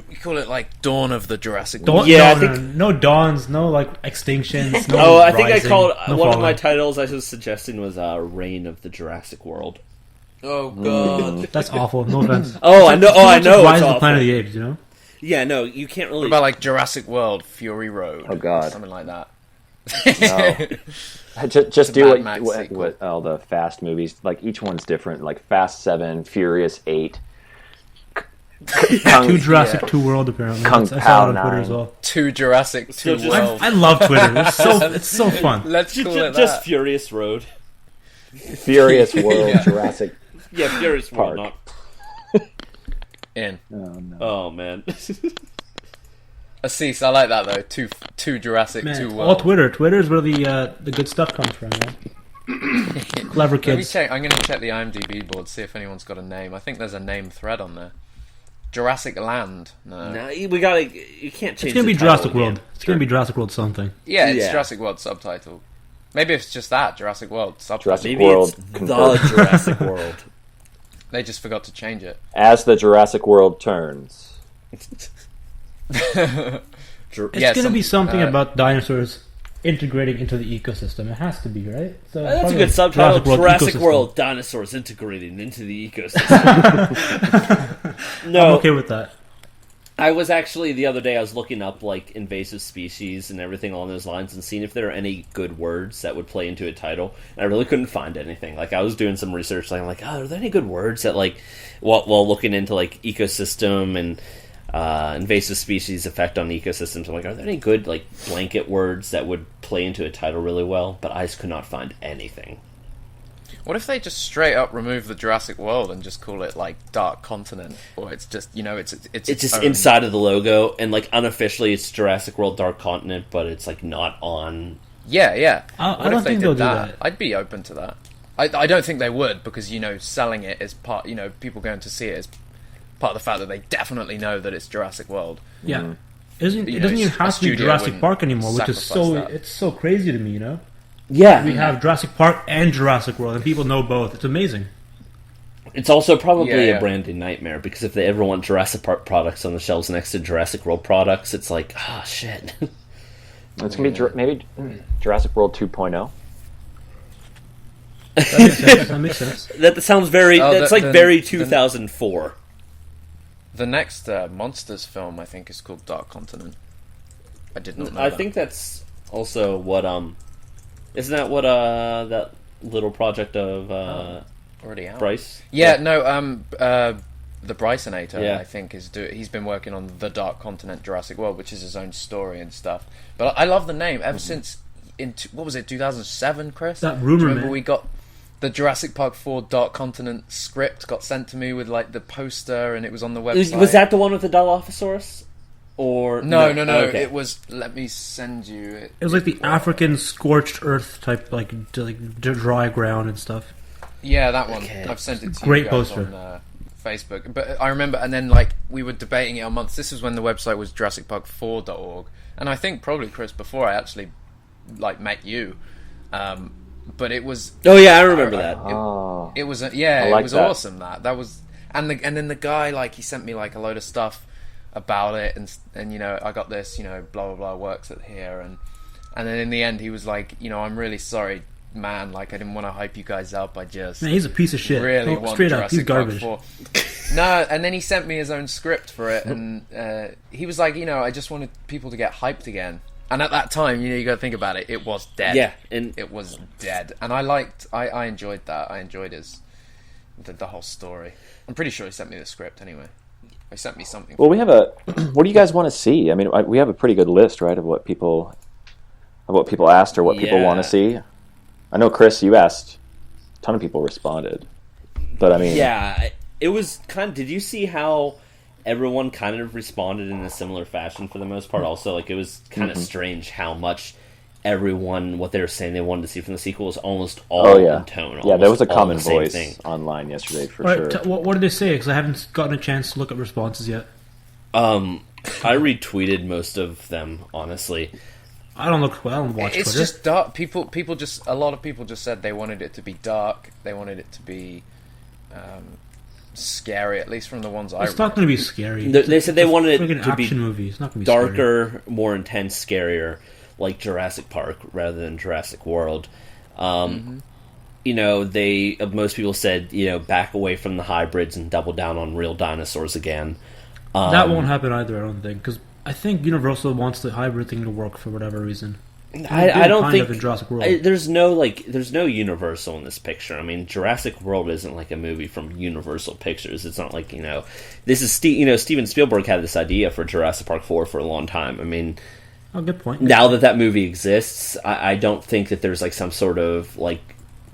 we call it like Dawn of the Jurassic Dawn, World. Yeah, I no, think- no dawns, no like extinctions. No Oh, I think I rising, called no one of my falling. titles I was suggesting was Reign of the Jurassic World. Oh God. That's awful. No offense. Oh, I know. Oh, I know. Rise It's of the awful. Planet of the Apes. You know. Yeah, no, you can't really. What about like Jurassic World, Fury Road? Oh, God. Something like that. No. Just do Mad Max what sequel. all the Fast movies, like each one's different, like Fast 7, Furious 8, Two Jurassic 2 World apparently. Kung I saw it Pao on Twitter 9. as well. Two Jurassic, two just- World. I love Twitter. It's so fun. Let's call it just that. Furious Road. Furious World, Jurassic. Yeah, Furious World. Park. In. Oh, no. Oh man. Asees, I like that though. Two Jurassic, Man, two all World. Twitter. Twitter is where the good stuff comes from, man. Clever Let me kids. check. I'm going to check the IMDb board, see if anyone's got a name. I think there's a name thread on there. Jurassic Land. No. No, we gotta. You can't change. It's gonna the be title Jurassic again. World. It's gonna be Jurassic World something. Yeah, it's Yeah. Jurassic World subtitle. Maybe it's just that Jurassic World subtitle. Jurassic Maybe World it's confirmed. the Jurassic World. They just forgot to change it. As the Jurassic World turns. It's Yeah, gonna be something uh, about dinosaurs integrating into the ecosystem. It has to be, right? So That's a probably good subtitle. Jurassic ecosystem. World: Dinosaurs integrating into the ecosystem. I'm No, okay with that. I was actually the other day. I was looking up like invasive species and everything along those lines, and seeing if there are any good words that would play into a title. And I really couldn't find anything. Like I was doing some research, like I'm like, oh, are there any good words that like, while looking into like ecosystem and invasive species effect on ecosystems, I'm like, are there any good like blanket words that would play into a title really well? But I just could not find anything. What if they just straight up remove the Jurassic World and just call it like Dark Continent, or it's just It's just own- inside of the logo, and like unofficially it's Jurassic World Dark Continent, but it's like not on. Yeah. I What don't if they think did they'll do that. I'd be open to that. I don't think they would, because selling it is part. People going to see it is part of the fact that they definitely know that it's Jurassic World. Yeah. It You know, doesn't even a have to be studio Jurassic wouldn't Park anymore, which is sacrifice that. it's so crazy to me, you know? Yeah, We have Jurassic Park and Jurassic World, and people know both. It's amazing. it's also probably Yeah. a branding nightmare, because if they ever want Jurassic Park products on the shelves next to Jurassic World products, it's like, ah, shit. It's going to be maybe Jurassic World 2.0. That makes sense. That sounds very. Oh, that's very 2004. The next Monsters film, I think, is called Dark Continent. I did not know I that. think that's also what isn't that what that little project of already out. Bryce? Yeah, no, the Brysonator, Yeah. I think, he's been working on the Dark Continent Jurassic World, which is his own story and stuff. But I love the name ever since what was it, 2007, Chris? That Do rumor, you remember man. we got the Jurassic Park 4 Dark Continent script got sent to me with like the poster, and it was on the website. Was that the one with the Dilophosaurus? Or No. Okay. It was. Let me send you it. It was like the African scorched earth type, like dry ground and stuff. Yeah, that one. Okay. I've sent it to Great you guys poster. on Facebook. But I remember, and then like we were debating it on months. This was when the website was JurassicPark4.org, and I think probably Chris before I actually like met you. But it was. Oh yeah, I remember that. Oh. It was I it like was that. awesome. That was, and then the guy, like, he sent me like a load of stuff about it, and I got this, blah blah blah, works at here, and then in the end he was like, I'm really sorry, man, like I didn't want to hype you guys up. I just Man, he's a piece of shit. really Oh, want straight up, he's Jurassic Park garbage. 4. No, and then he sent me his own script for it, and he was like, I just wanted people to get hyped again. And at that time, you got to think about it. It was dead. Yeah, and It was dead, and I enjoyed that. I enjoyed the whole story. I'm pretty sure he sent me the script anyway. He sent me something. Well, we have what do you guys want to see? I mean, we have a pretty good list, right, of what people asked or what people Yeah. want to see. I know, Chris, you asked. A ton of people responded. But I mean, yeah, it was kind of. Did you see how everyone kind of responded in a similar fashion for the most part? Also, like, it was kind of strange how much everyone, what they were saying they wanted to see from the sequel was almost all in tone. Yeah, there was a common the same voice thing. online yesterday for All sure. right, what did they say? Because I haven't gotten a chance to look at responses yet. I retweeted most of them, honestly. I don't watch It's Twitter. just dark. A lot of people just said they wanted it to be dark. They wanted it to be scary, at least from the ones I read. It's not going to be scary. They said they wanted It's it an to be action movie. It's not going to be scary. darker, more intense, scarier, like Jurassic Park rather than Jurassic World. You know, most people said, back away from the hybrids and double down on real dinosaurs again. That won't happen either, I don't think, because I think Universal wants the hybrid thing to work for whatever reason. I don't kind think of in Jurassic World. there's no Universal in this picture. I mean, Jurassic World isn't like a movie from Universal Pictures. It's not like this is Steven Spielberg had this idea for Jurassic Park 4 for a long time. I mean, good point. now that movie exists, I don't think that there's like some sort of like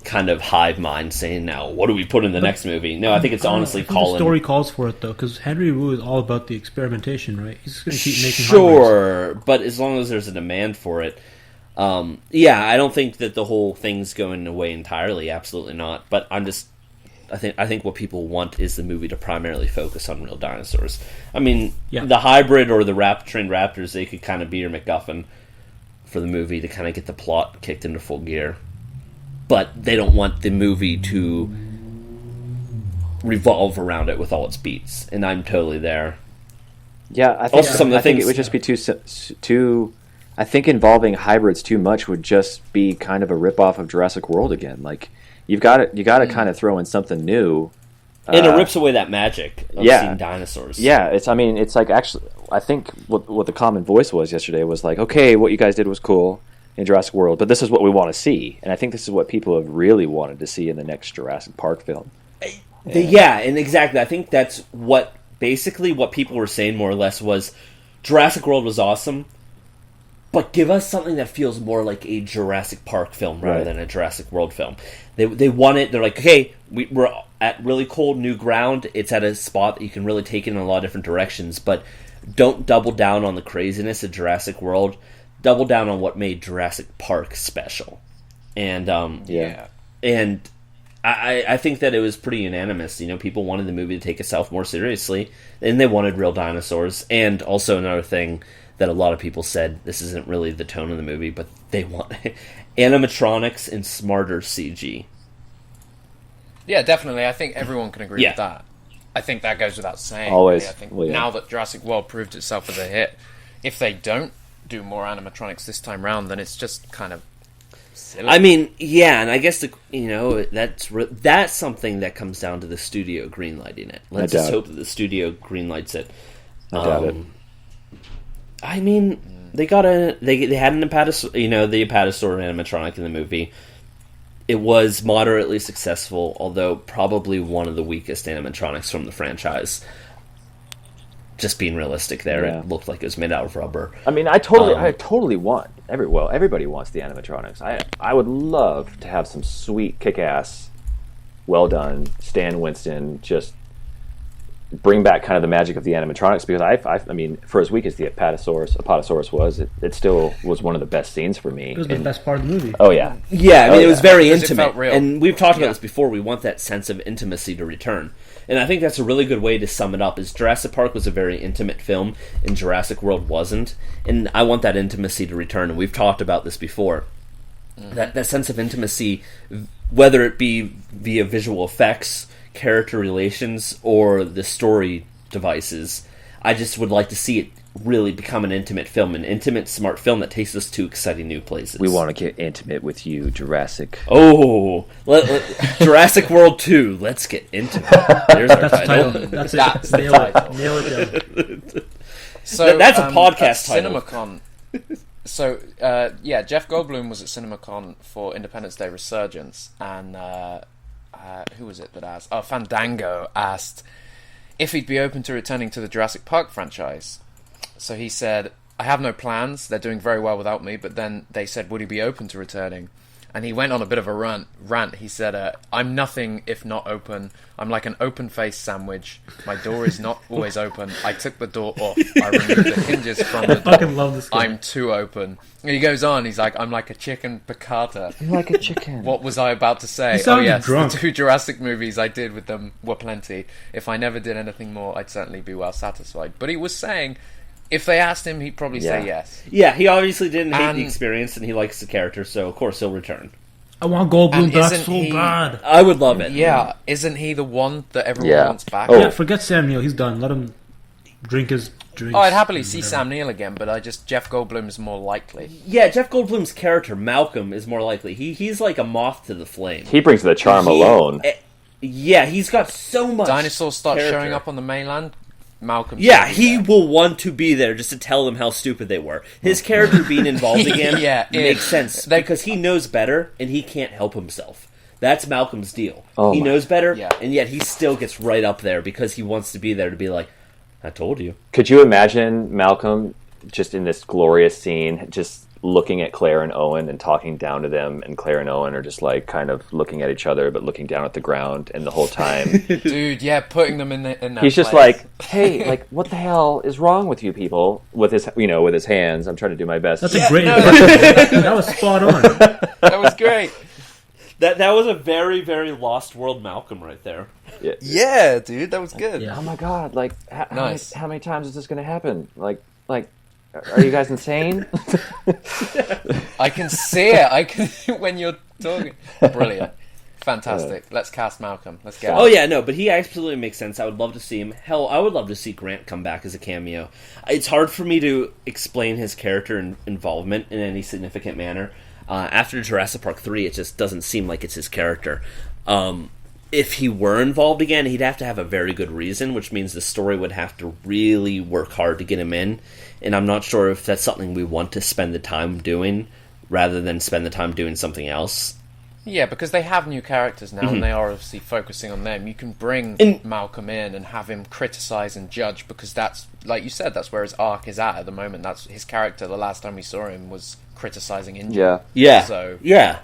kind of hive mind saying, now what do we put in the next movie? No, I think it's honestly the story calls for it though, because Henry Wu is all about the experimentation, right? He's going to keep making hybrids. But as long as there's a demand for it. I don't think that the whole thing's going away entirely. Absolutely not. But I think what people want is the movie to primarily focus on real dinosaurs. I mean, the hybrid or the trained raptors, they could kind of be your MacGuffin for the movie to kind of get the plot kicked into full gear. But they don't want the movie to revolve around it with all its beats, and I'm totally there. Yeah, I think it would just be too. I think involving hybrids too much would just be kind of a ripoff of Jurassic World again. Like you got to kind of throw in something new, and it rips away that magic of seeing dinosaurs. Yeah, it's like actually, I think what the common voice was yesterday was like, okay, what you guys did was cool in Jurassic World, but this is what we want to see, and I think this is what people have really wanted to see in the next Jurassic Park film. And exactly, I think that's what people were saying more or less was Jurassic World was awesome. But give us something that feels more like a Jurassic Park film rather than a Jurassic World film. They want it. They're like, okay, we're at really cool new ground. It's at a spot that you can really take it in a lot of different directions. But don't double down on the craziness of Jurassic World. Double down on what made Jurassic Park special. And and I think that it was pretty unanimous. People wanted the movie to take itself more seriously, and they wanted real dinosaurs. And also another thing that a lot of people said, this isn't really the tone of the movie, but they want animatronics and smarter CG. Yeah, definitely. I think everyone can agree with that. I think that goes without saying. Always. Really. I think now that Jurassic World proved itself as a hit, if they don't do more animatronics this time round, then it's just kind of silly. I mean, and I guess that's something that comes down to the studio greenlighting it. Let's just hope that the studio greenlights it. I doubt it. I mean, they had the Apatosaur animatronic in the movie. It was moderately successful, although probably one of the weakest animatronics from the franchise. Just being realistic there, it looked like it was made out of rubber. I mean, I totally want everybody wants the animatronics. I would love to have some sweet, kick-ass, well done Stan Winston just bring back kind of the magic of the animatronics, because I mean, for as weak as the Apatosaurus was, it still was one of the best scenes for me. It was the best part of the movie. Oh yeah, I mean, it was very intimate, and we've talked about this before. We want that sense of intimacy to return, and I think that's a really good way to sum it up. Is Jurassic Park was a very intimate film, and Jurassic World wasn't, and I want that intimacy to return. And we've talked about this before. That sense of intimacy, whether it be via visual effects, character relations, or the story devices, I just would like to see it really become an intimate film, an intimate, smart film that takes us to exciting new places. We want to get intimate with you, Jurassic. Oh, Jurassic World 2. Let's get intimate. There's our title. That's the title. Nail it down. So that's a podcast title. CinemaCon. So Jeff Goldblum was at CinemaCon for Independence Day Resurgence, and who was it that asked? Oh, Fandango asked if he'd be open to returning to the Jurassic Park franchise. So he said, I have no plans. They're doing very well without me. But then they said, would he be open to returning? and he went on a bit of a rant. He said, "I'm nothing if not open. I'm like an open-faced sandwich. My door is not always open. I took the door off. I removed the hinges from the door. I fucking love this guy. I'm too open." And he goes on. He's like, "I'm like a chicken piccata." You're like a chicken. What was I about to say? He sounded yes, drunk. the 2 Jurassic movies I did with them were plenty. If I never did anything more, I'd certainly be well satisfied. But he was saying, if they asked him, he'd probably say yes. Yeah, he obviously didn't hate And- the experience, and he likes the character, so of course he'll return. I want Goldblum And back isn't so he- bad. I would love it. Yeah, isn't he the one that everyone Yeah. wants back? Oh. Yeah, forget Sam Neill. He's done. Let him drink his drinks. Oh, I'd happily see whatever. Sam Neill again, but Jeff Goldblum's more likely. Yeah, Jeff Goldblum's character, Malcolm, is more likely. He's like a moth to the flame. He brings the charm alone. Yeah, he's got so much Dinosaurs start character. showing up on the mainland. Malcolm. Yeah, he will want to be there just to tell them how stupid they were. His character being involved again Yeah, makes sense because he knows better and he can't help himself. That's Malcolm's deal. Oh he my- knows better, Yeah. and yet he still gets right up there because he wants to be there to be like, I told you. Could you imagine Malcolm just in this glorious scene, just looking at Claire and Owen and talking down to them, and Claire and Owen are just like kind of looking at each other but looking down at the ground, and the whole time Dude, yeah, putting them in that he's just place. like, "Hey, like, what the hell is wrong with you people?" With his, with his hands. I'm trying to do my best. That's a great no. impression. That was spot on. That was great. That was a very, very Lost World Malcolm right there. Yeah, dude, that was good. Yeah. Oh my god! Like, Nice. how many times is this going to happen? Like, are you guys insane? I can see it. I can when you're talking. Brilliant. Fantastic. Let's cast Malcolm. Let's get Oh yeah, no, but he absolutely makes sense. I would love to see him. Hell, I would love to see Grant come back as a cameo. It's hard for me to explain his character and involvement in any significant manner. After Jurassic Park 3, it just doesn't seem like it's his character. If he were involved again, he'd have to have a very good reason, which means the story would have to really work hard to get him in. And I'm not sure if that's something we want to spend the time doing, rather than spend the time doing something else. Yeah, because they have new characters now, and they are obviously focusing on them. You can bring Malcolm in and have him criticize and judge, because that's, like you said, that's where his arc is at the moment. That's his character. The last time we saw him was criticizing injury. Yeah. So, Yeah.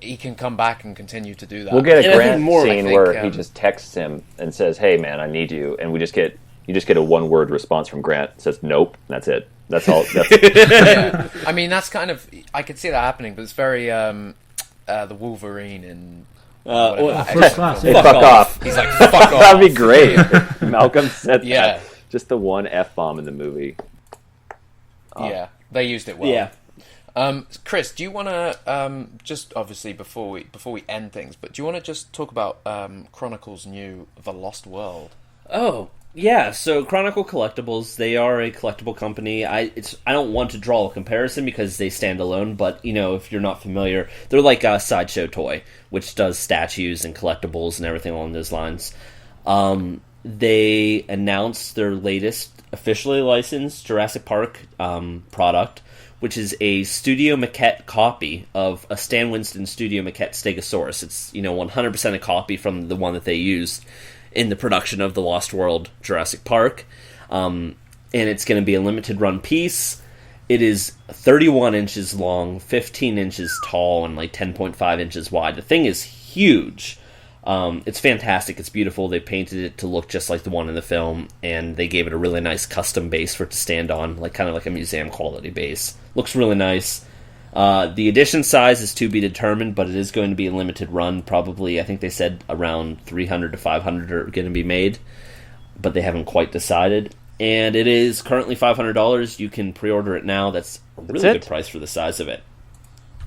he can come back and continue to do that. We'll get And a I think Grant more, I scene think, where he just texts him and says, "Hey man, I need you," and you just get a one-word response from Grant. It says nope. That's it. That's all. That's Yeah. I mean, that's kind of, I could see that happening, but it's very the Wolverine and First class. Hey, Yeah. fuck off. He's like, fuck off. That'd be great. if Malcolm said Yeah. that. Just the one F-bomb in the movie. Yeah, they used it well. Yeah. Chris, do you want to just obviously before we end things, but do you want to just talk about Chronicle's new The Lost World? Oh, yeah. So Chronicle Collectibles, they are a collectible company. I don't want to draw a comparison because they stand alone, but if you're not familiar, they're like a Sideshow Toy, which does statues and collectibles and everything along those lines. They announced their latest officially licensed Jurassic Park product, which is a Studio Maquette copy of a Stan Winston Studio Maquette Stegosaurus. It's 100% a copy from the one that they used in the production of the Lost World Jurassic Park, and it's going to be a limited run piece. It is 31 inches long, 15 inches tall, and like 10.5 inches wide. The thing is huge. It's fantastic. It's beautiful. They painted it to look just like the one in the film, and they gave it a really nice custom base for it to stand on, kind of like a museum quality base. Looks really nice. The edition size is to be determined, but it is going to be a limited run. Probably, I think they said around 300 to 500 are going to be made, but they haven't quite decided. And it is currently $500. You can pre-order it now. That's a really good price for the size of it.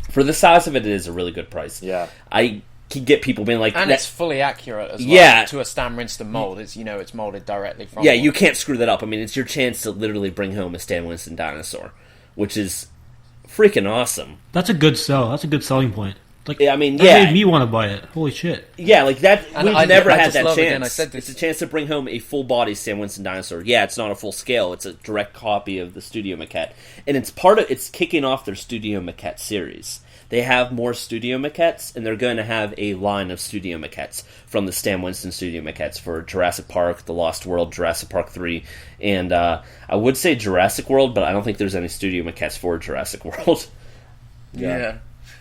For the size of it, it is a really good price. Yeah. I can get people being like... And it's fully accurate as well. Yeah. To a Stan Winston mold. It's it's molded directly from Yeah, one. you can't screw that up. I mean, it's your chance to literally bring home a Stan Winston dinosaur, which is freaking awesome. That's a good sell. That's a good selling point. Like, Yeah, I mean, that yeah. made me want to buy it. Holy shit. Yeah, like that. And We've I never had just that love, chance. again, I said this- It's a chance to bring home a full-body Stan Winston dinosaur. Yeah, it's not a full scale. It's a direct copy of the Studio Maquette, and it's kicking off their Studio Maquette series. They have more Studio Maquettes, and they're going to have a line of Studio Maquettes from the Stan Winston Studio Maquettes for Jurassic Park, The Lost World, Jurassic Park 3, and I would say Jurassic World, but I don't think there's any Studio Maquettes for Jurassic World. Yeah.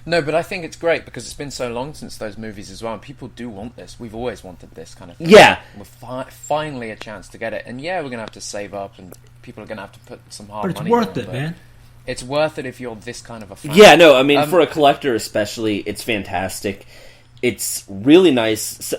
No, but I think it's great because it's been so long since those movies as well, and people do want this. We've always wanted this kind of thing. Yeah. We're finally a chance to get it. And yeah, we're going to have to save up, and people are going to have to put some hard money But it's worth down, it, man. It's worth it if you're this kind of a fan. Yeah, no, I mean, for a collector especially, it's fantastic. It's really nice.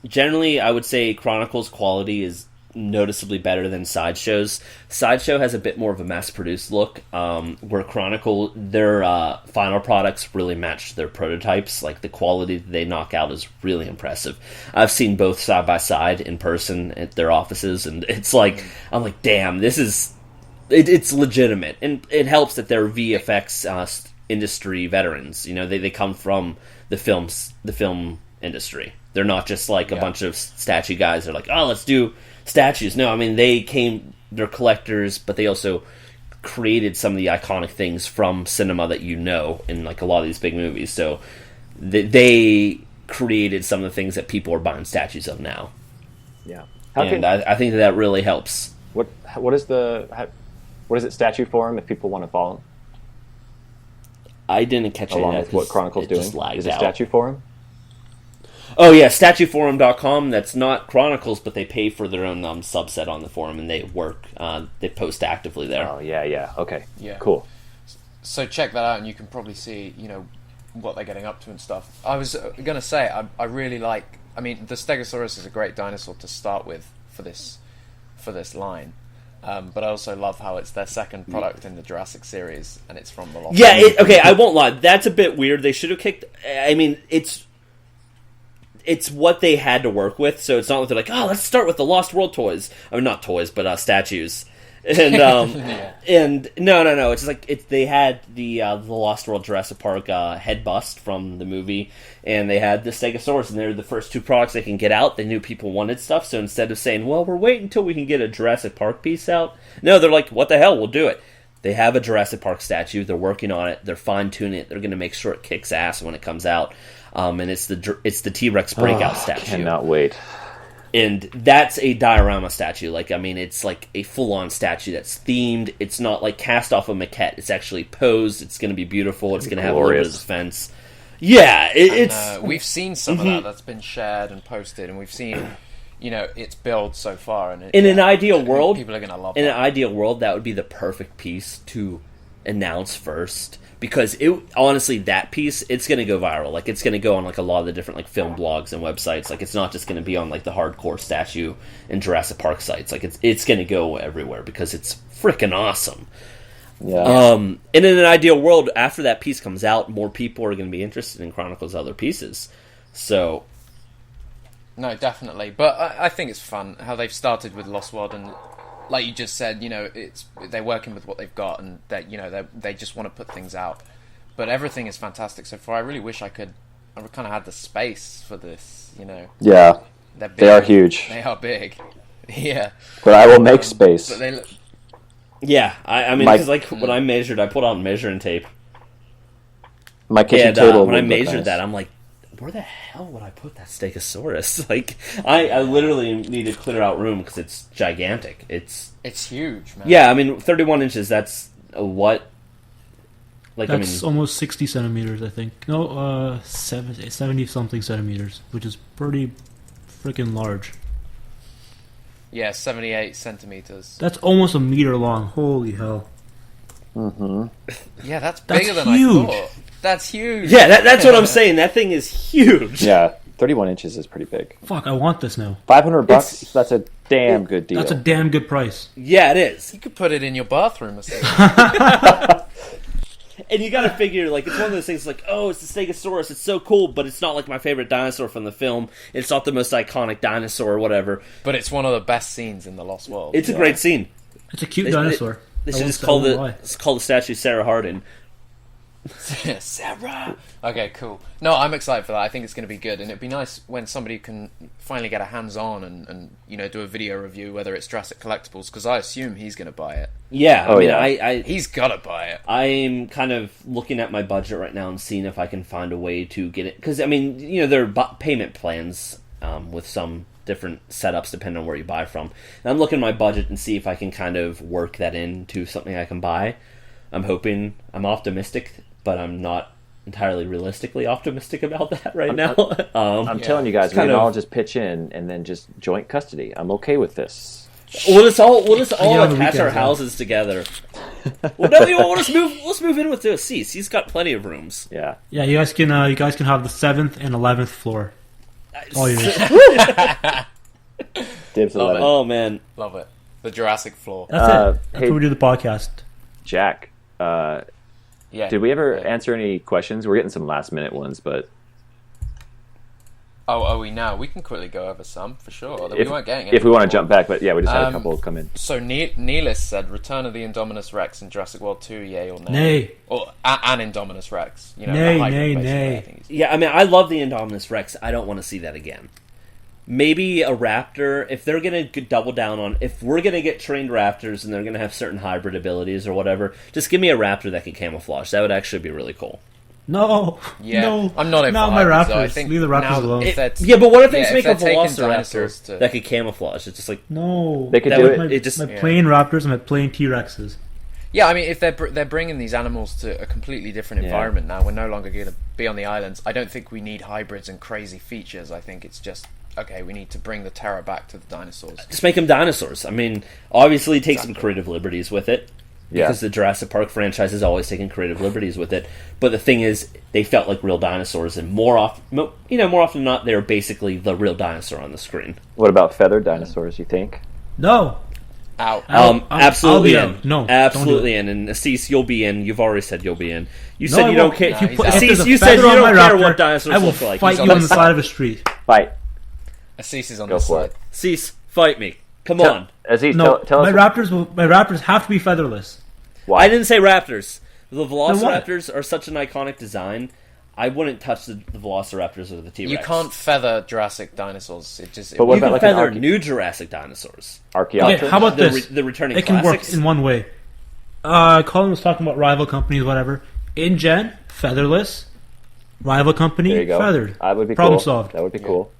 Generally, I would say Chronicle's quality is noticeably better than Sideshow's. Sideshow has a bit more of a mass-produced look, where Chronicle, their final products really match their prototypes. Like, the quality that they knock out is really impressive. I've seen both side by side in person at their offices, and it's like, I'm like, damn, this is... It's legitimate, and it helps that they're VFX industry veterans. You know, they come from the film industry. They're not just like a bunch of statue guys. They're like, oh, let's do statues. No, I mean, they're collectors, but they also created some of the iconic things from cinema that you know in like a lot of these big movies. So they created some of the things that people are buying statues of now. Yeah. I think that really helps. What is it, Statue Forum, if people want to follow? I didn't catch along it with what Chronicle's doing. Is it out. Statue Forum? Oh yeah, StatueForum.com. That's not Chronicles, but they pay for their own subset on the forum, and they work. They post actively there. Oh yeah. Okay. Yeah. Cool. So check that out, and you can probably see, what they're getting up to and stuff. I was gonna say, I really like. I mean, the Stegosaurus is a great dinosaur to start with for this line. But I also love how it's their second product in the Jurassic series, and it's from the Lost World. Okay, I won't lie. That's a bit weird. They should have kicked... I mean, it's what they had to work with, so it's not like they're like, oh, let's start with the Lost World toys. I mean, not toys, but statues. And and no. It's just like they had the Lost World Jurassic Park head bust from the movie, and they had the Stegosaurus, and they're the first two products they can get out. They knew people wanted stuff, so instead of saying, well, we're waiting until we can get a Jurassic Park piece out, no, they're like, what the hell, we'll do it. They have a Jurassic Park statue. They're working on it. They're fine-tuning it. They're going to make sure it kicks ass when it comes out. And it's the T-Rex breakout statue. I cannot wait. And that's a diorama statue. Like, I mean, it's like a full-on statue that's themed. It's not like cast off a maquette. It's actually posed. It's going to be beautiful. It's going to have a little bit of defense. Yeah, it's... we've seen some of that. That's been shared and posted, and we've seen, its build so far. And in an ideal world, people are going to love it. In that. an ideal world, that would be the perfect piece to announce first. Because honestly, that piece, it's going to go viral. Like, it's going to go on like a lot of the different like film blogs and websites. Like, it's not just going to be on like the hardcore statue and Jurassic Park sites. Like, it's going to go everywhere because it's freaking awesome. Yeah. And in an ideal world, after that piece comes out, more people are going to be interested in Chronicle's other pieces. So, no, definitely. But I think it's fun how they've started with Lost World, and like you just said, they're working with what they've got, and that they just want to put things out. But everything is fantastic so far. I really wish I kind of had the space for this. Yeah, they're big. They are huge. They are big. Yeah, but I will make space. But they look... Yeah, I mean, because like when I measured, I put on measuring tape. My kitchen And table. when I would look measured nice. that, I'm like, where the hell would I put that Stegosaurus? Like, I literally need to clear out room because it's gigantic. It's huge, man. Yeah, I mean, 31 inches, that's what? Like, That's almost 60 centimeters, I think. No, 70-something centimeters, which is pretty freaking large. Yeah, 78 centimeters. That's almost a meter long. Holy hell. Mm-hmm. Yeah, that's bigger than huge. I thought. That's huge. Yeah, that's what I'm saying. That thing is huge. Yeah, 31 inches is pretty big. Fuck, I want this now. $500. That's a damn good deal. That's a damn good price. Yeah, it is. You could put it in your bathroom or something. And you gotta figure, like, it's one of those things like, oh, it's the Stegosaurus, it's so cool, but it's not like my favorite dinosaur from the film. It's not the most iconic dinosaur or whatever. But it's one of the best scenes in The Lost World. It's a great scene. It's a cute dinosaur. They should just call the statue Sarah Hardin. Sarah. Okay, cool. No, I'm excited for that. I think it's going to be good, and it'd be nice when somebody can finally get a hands-on and do a video review, whether it's Jurassic Collectibles, because I assume he's going to buy it. Yeah, he's got to buy it. I'm kind of looking at my budget right now and seeing if I can find a way to get it, because I mean, there are payment plans with some different setups depending on where you buy from. And I'm looking at my budget and see if I can kind of work that into something I can buy. I'm optimistic, but I'm not entirely realistically optimistic about that right now. I'm telling you guys, we kind can of- all just pitch in and then just joint custody. I'm okay with this. We'll just all on the attach our weekends, yeah. houses together. Well, no, you want us move? Let's move in with Asees. He's got plenty of rooms. Yeah. Yeah, you guys can have the 7th and 11th floor. All yours. Dibs 11. Oh man, Love it. The Jurassic floor. That's it. That's hey- where we do the podcast. Jack, Yeah. did we ever Yeah. answer any questions? We're getting some last minute ones, but Oh, are we now? We can quickly go over some for sure. We weren't getting if we want to before. jump back, but yeah, we just had a couple come in. So Neelis said, "Return of the Indominus Rex in Jurassic World 2, yay or nay?" Nay. Or an Indominus Rex. You know, Nay, the hybrid, nay, basically, nay. I think it's- yeah. I mean, I love the Indominus Rex. I don't want to see that again. Maybe a raptor. If they're gonna double down on, if we're gonna get trained raptors and they're gonna have certain hybrid abilities or whatever, just give me a raptor that can camouflage. That would actually be really cool. No. Yeah, No. I'm not in Not for my hybrids, Raptors. though. I think Leave the Raptors now alone. if that's- Yeah, but what if they yeah, just make if a they're taking dinosaurs Velociraptor to- that could camouflage? It's just like No. They could that do would- it. My, it just- my yeah. plain Raptors and my plain T-Rexes. Yeah, I mean, if they're bringing these animals to a completely different Yeah. environment now, we're no longer going to be on the islands. I don't think we need hybrids and crazy features. I think it's just okay. We need to bring the terror back to the dinosaurs. just make them dinosaurs. I mean, obviously take some creative liberties with it. Yeah. Because the Jurassic Park franchise has always taken creative liberties with it. But the thing is, they felt like real dinosaurs, and more often than not, they're basically the real dinosaur on the screen. What about feathered dinosaurs, you think? No. Out. Absolutely I'll in. be out. No, absolutely don't in. And Asees, you'll be in. You've already said you'll be in. You No, said I you don't won't. care. No, You he's put, out. If Asees, there's a you said feather you on my don't care Raptor, what dinosaurs I will look like. fight He's you on on the this side side. of a street. Fight. Asees is on Go this for side. it. Asees, fight me. Come on. Aziz, No, tell my us Raptors have to be featherless. why. I didn't say raptors. The what? Velociraptors are such an iconic design. I wouldn't touch the Velociraptors or the T-Rex. You can't feather Jurassic dinosaurs. It just. But what You about can like an feather Arche- new Jurassic dinosaurs. Archaeopteryx? Okay, how about The, this? the returning It can classics. work in one way. Colin was talking about rival companies, whatever. InGen, featherless. Rival company, There you go. feathered. That would be Problem cool. solved. That would be cool.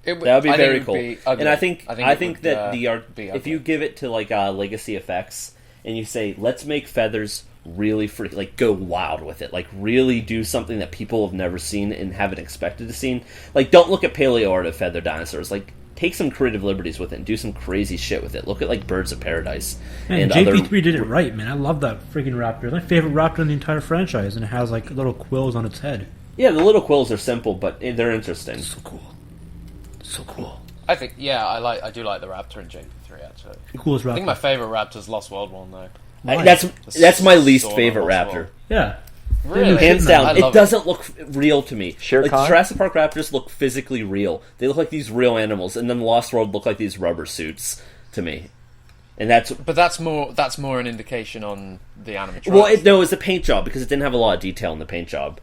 It That would be I think very it cool. be ugly. And I think it that would, the art, be if ugly. you give it to like Legacy Effects and you say let's make feathers really free, like go wild with it, like really do something that people have never seen and haven't expected to see. Like don't look at paleo art of feathered dinosaurs. Like take some creative liberties with it and do some crazy shit with it. Look at like Birds of Paradise Man, and JP3 other. did it right, man. I love that freaking raptor. It's my favorite raptor in the entire franchise, and it has like little quills on its head. Yeah, the little quills are simple, but they're interesting. So cool. So cool. I think I do like the Raptor in JP3 actually. The coolest raptor. I think my favorite Raptor's Lost World one though. Why? That's my least Sort of favorite Lost raptor. World. Yeah. Really? Hands I down, it love doesn't look real to me. Shere Like Khan? Jurassic Park raptors look physically real. They look like these real animals, and then Lost World look like these rubber suits to me. And that's But that's more an indication on the animatronics. well, no, it's the paint job because it didn't have a lot of detail in the paint job,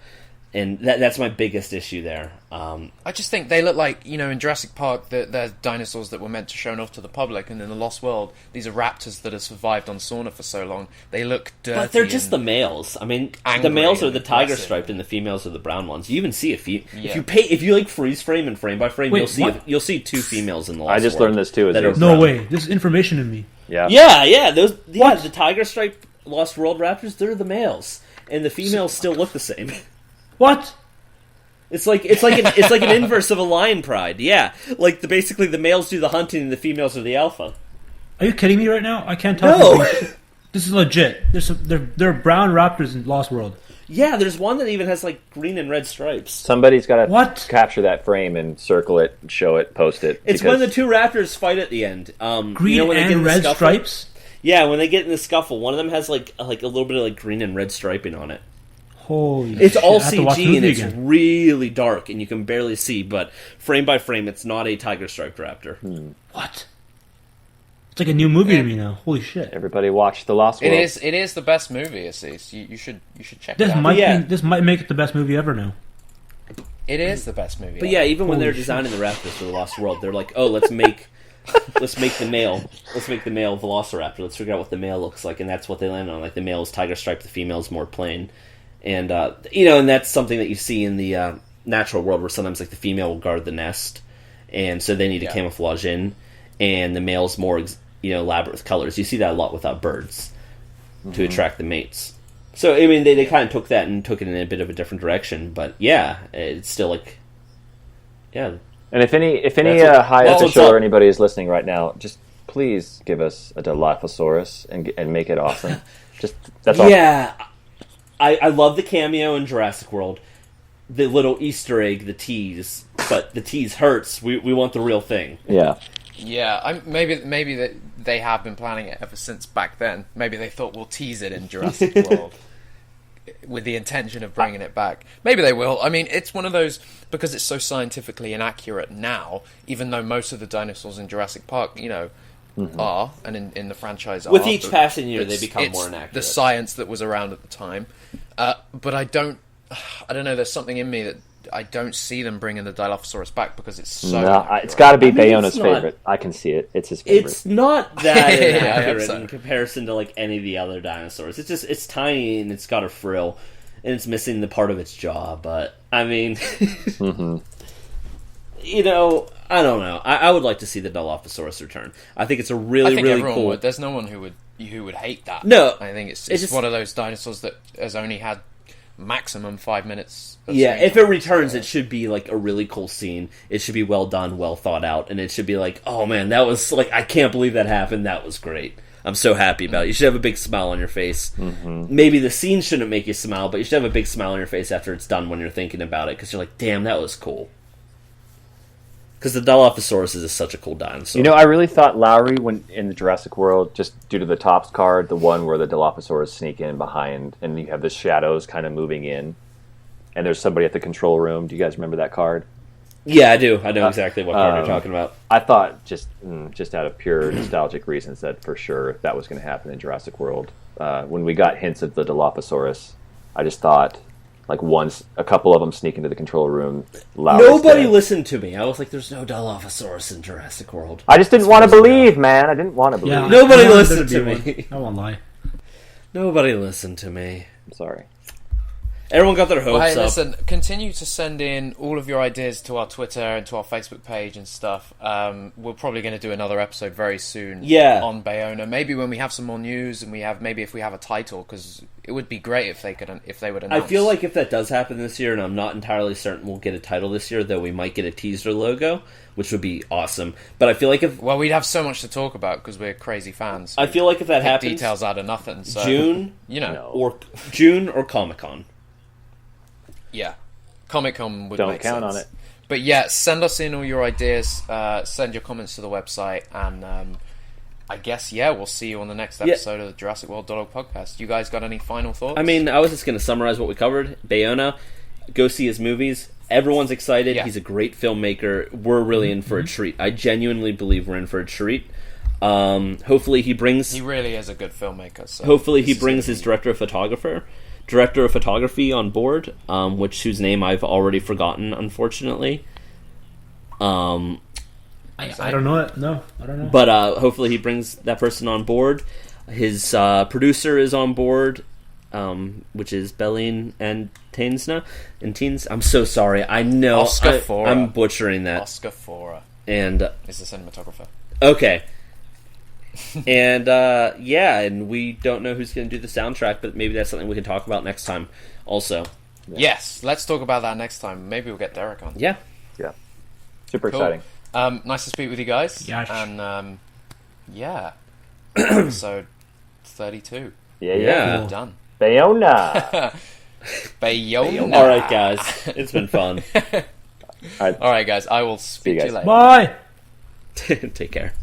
and that's my biggest issue there. I just think they look like, in Jurassic Park, they're dinosaurs that were meant to show off to the public, and in the Lost World, these are raptors that have survived on sauna for so long. They look dirty. But they're just the and males. I mean, the angry males are and the tiger aggressive. striped, and the females are the brown ones. You even see if you Yeah. if you like freeze frame and frame by frame, Wait, what? you'll see two females in the Lost I just World learned this too. that Aziz. are No brown. way. This is information to me. Yeah. Yeah, What? the tiger striped Lost World raptors, they're the males, and the females still look the same. What? It's like an inverse of a lion pride. Yeah, like basically the males do the hunting and the females are the alpha. Are you kidding me right now? I can't tell. No. This is legit. There are brown raptors in Lost World. Yeah, there's one that even has like green and red stripes. Somebody's got to What? capture that frame and circle it, show it, post it. It's because when the two raptors fight at the end. Green when they get in and the red scuffle? stripes? Yeah, when they get in the scuffle, one of them has like a little bit of like green and red striping on it. Holy It's shit. all I have to watch the CG and movie it's again. really dark and you can barely see, but frame by frame, it's not a tiger striped raptor. What? It's like a new movie to me now. Holy shit. everybody watched The Lost World. It is the best movie, Aziz. You should check This it out. might Yeah. this might make it the best movie ever now. It is the best movie. But yeah, even when Holy they're shit. designing the raptors for the Lost World, they're like, oh, let's make the male Velociraptor. Let's figure out what the male looks like, and that's what they land on. Like the male is tiger striped, the female is more plain, and and that's something that you see in the natural world, where sometimes like the female will guard the nest, and so they need to camouflage in, and the male's more elaborate with colors. You see that a lot with birds to attract the mates. So, I mean, they kind of took that and took it in a bit of a different direction, but yeah, it's still like, yeah. And if any high official or anybody is listening right now, just please give us a Dilophosaurus and make it awesome. Just that's all. Yeah, I love the cameo in Jurassic World, the little Easter egg, the tease, but the tease hurts. We want the real thing. Yeah. Yeah, maybe they have been planning it ever since back then. Maybe they thought we'll tease it in Jurassic World with the intention of bringing it back. Maybe they will. I mean, it's one of those, because it's so scientifically inaccurate now, even though most of the dinosaurs in Jurassic Park, are, and in the franchise are. With each passing year, they become more inaccurate. The science that was around at the time. But I don't know, there's something in me that I don't see them bringing the Dilophosaurus back because it's so inaccurate. It's got to be Bayona's favorite. I can see it. It's his favorite. It's not that inaccurate in comparison to like any of the other dinosaurs. It's just, it's tiny and it's got a frill and it's missing the part of its jaw. But I mean, I don't know. I would like to see the Dilophosaurus return. I think it's a really cool. Would. There's no one who would hate that. No, I think it's just one of those dinosaurs that has only had maximum 5 minutes. Yeah, if it returns, it should be like a really cool scene. It should be well done, well thought out, and it should be like, oh man, that was like, I can't believe that happened. That was great. I'm so happy about it. You should have a big smile on your face. Maybe the scene shouldn't make you smile, but you should have a big smile on your face after it's done when you're thinking about it, because you're like, damn, that was cool. Because the Dilophosaurus is such a cool dinosaur. I really thought Lowry, when in the Jurassic World, just due to the Topps card, the one where the Dilophosaurus sneak in behind, and you have the shadows kind of moving in, and there's somebody at the control room. Do you guys remember that card? Yeah, I do. I know exactly what card you're talking about. I thought, just out of pure nostalgic reasons, that for sure that was going to happen in Jurassic World. When we got hints of the Dilophosaurus, I just thought, like, once a couple of them sneak into the control room. Nobody listened to me. I was like, "There's no Dilophosaurus in Jurassic World." I just didn't want to believe, man. I didn't want to believe. Yeah, nobody listened to me. I won't lie. Nobody listened to me. I'm sorry. Everyone got their hopes hey, up. Listen, continue to send in all of your ideas to our Twitter and to our Facebook page and stuff. We're probably going to do another episode very soon on Bayona. Maybe when we have some more news and if we have a title, because it would be great if they would announce. I feel like if that does happen this year, and I'm not entirely certain we'll get a title this year, though we might get a teaser logo, which would be awesome. But I feel like well, we'd have so much to talk about because we're crazy fans. I feel like if that happens, details out of nothing. So, June, or June or Comic-Con. Yeah, Comic-Con would Don't make count sense. on it. But yeah, send us in all your ideas. Send your comments to the website, and I guess we'll see you on the next episode of the Jurassic World podcast. You guys got any final thoughts? I mean, I was just going to summarize what we covered. Bayona, go see his movies. Everyone's excited. Yeah. He's a great filmmaker. We're really in for a treat. I genuinely believe we're in for a treat. Hopefully he brings... He really is a good filmmaker. So hopefully he brings his director of photography on board, whose name I've already forgotten, unfortunately. I don't know it. No, I don't know. But hopefully he brings that person on board. His producer is on board, which is Belline and Tainsna. I'm so sorry. I know Oscar Fora. I'm butchering that. Oscar Fora. And is the cinematographer. Okay. And and we don't know who's going to do the soundtrack, but maybe that's something we can talk about next time also. Yeah. Yes, let's talk about that next time. Maybe we'll get Derek on. Yeah. Super exciting. Nice to speak with you guys. Yes. And episode 32. Yeah. We're done. Bayona. Bayona. All right, guys. It's been fun. All right, guys. I will speak to you later. Bye. Take care.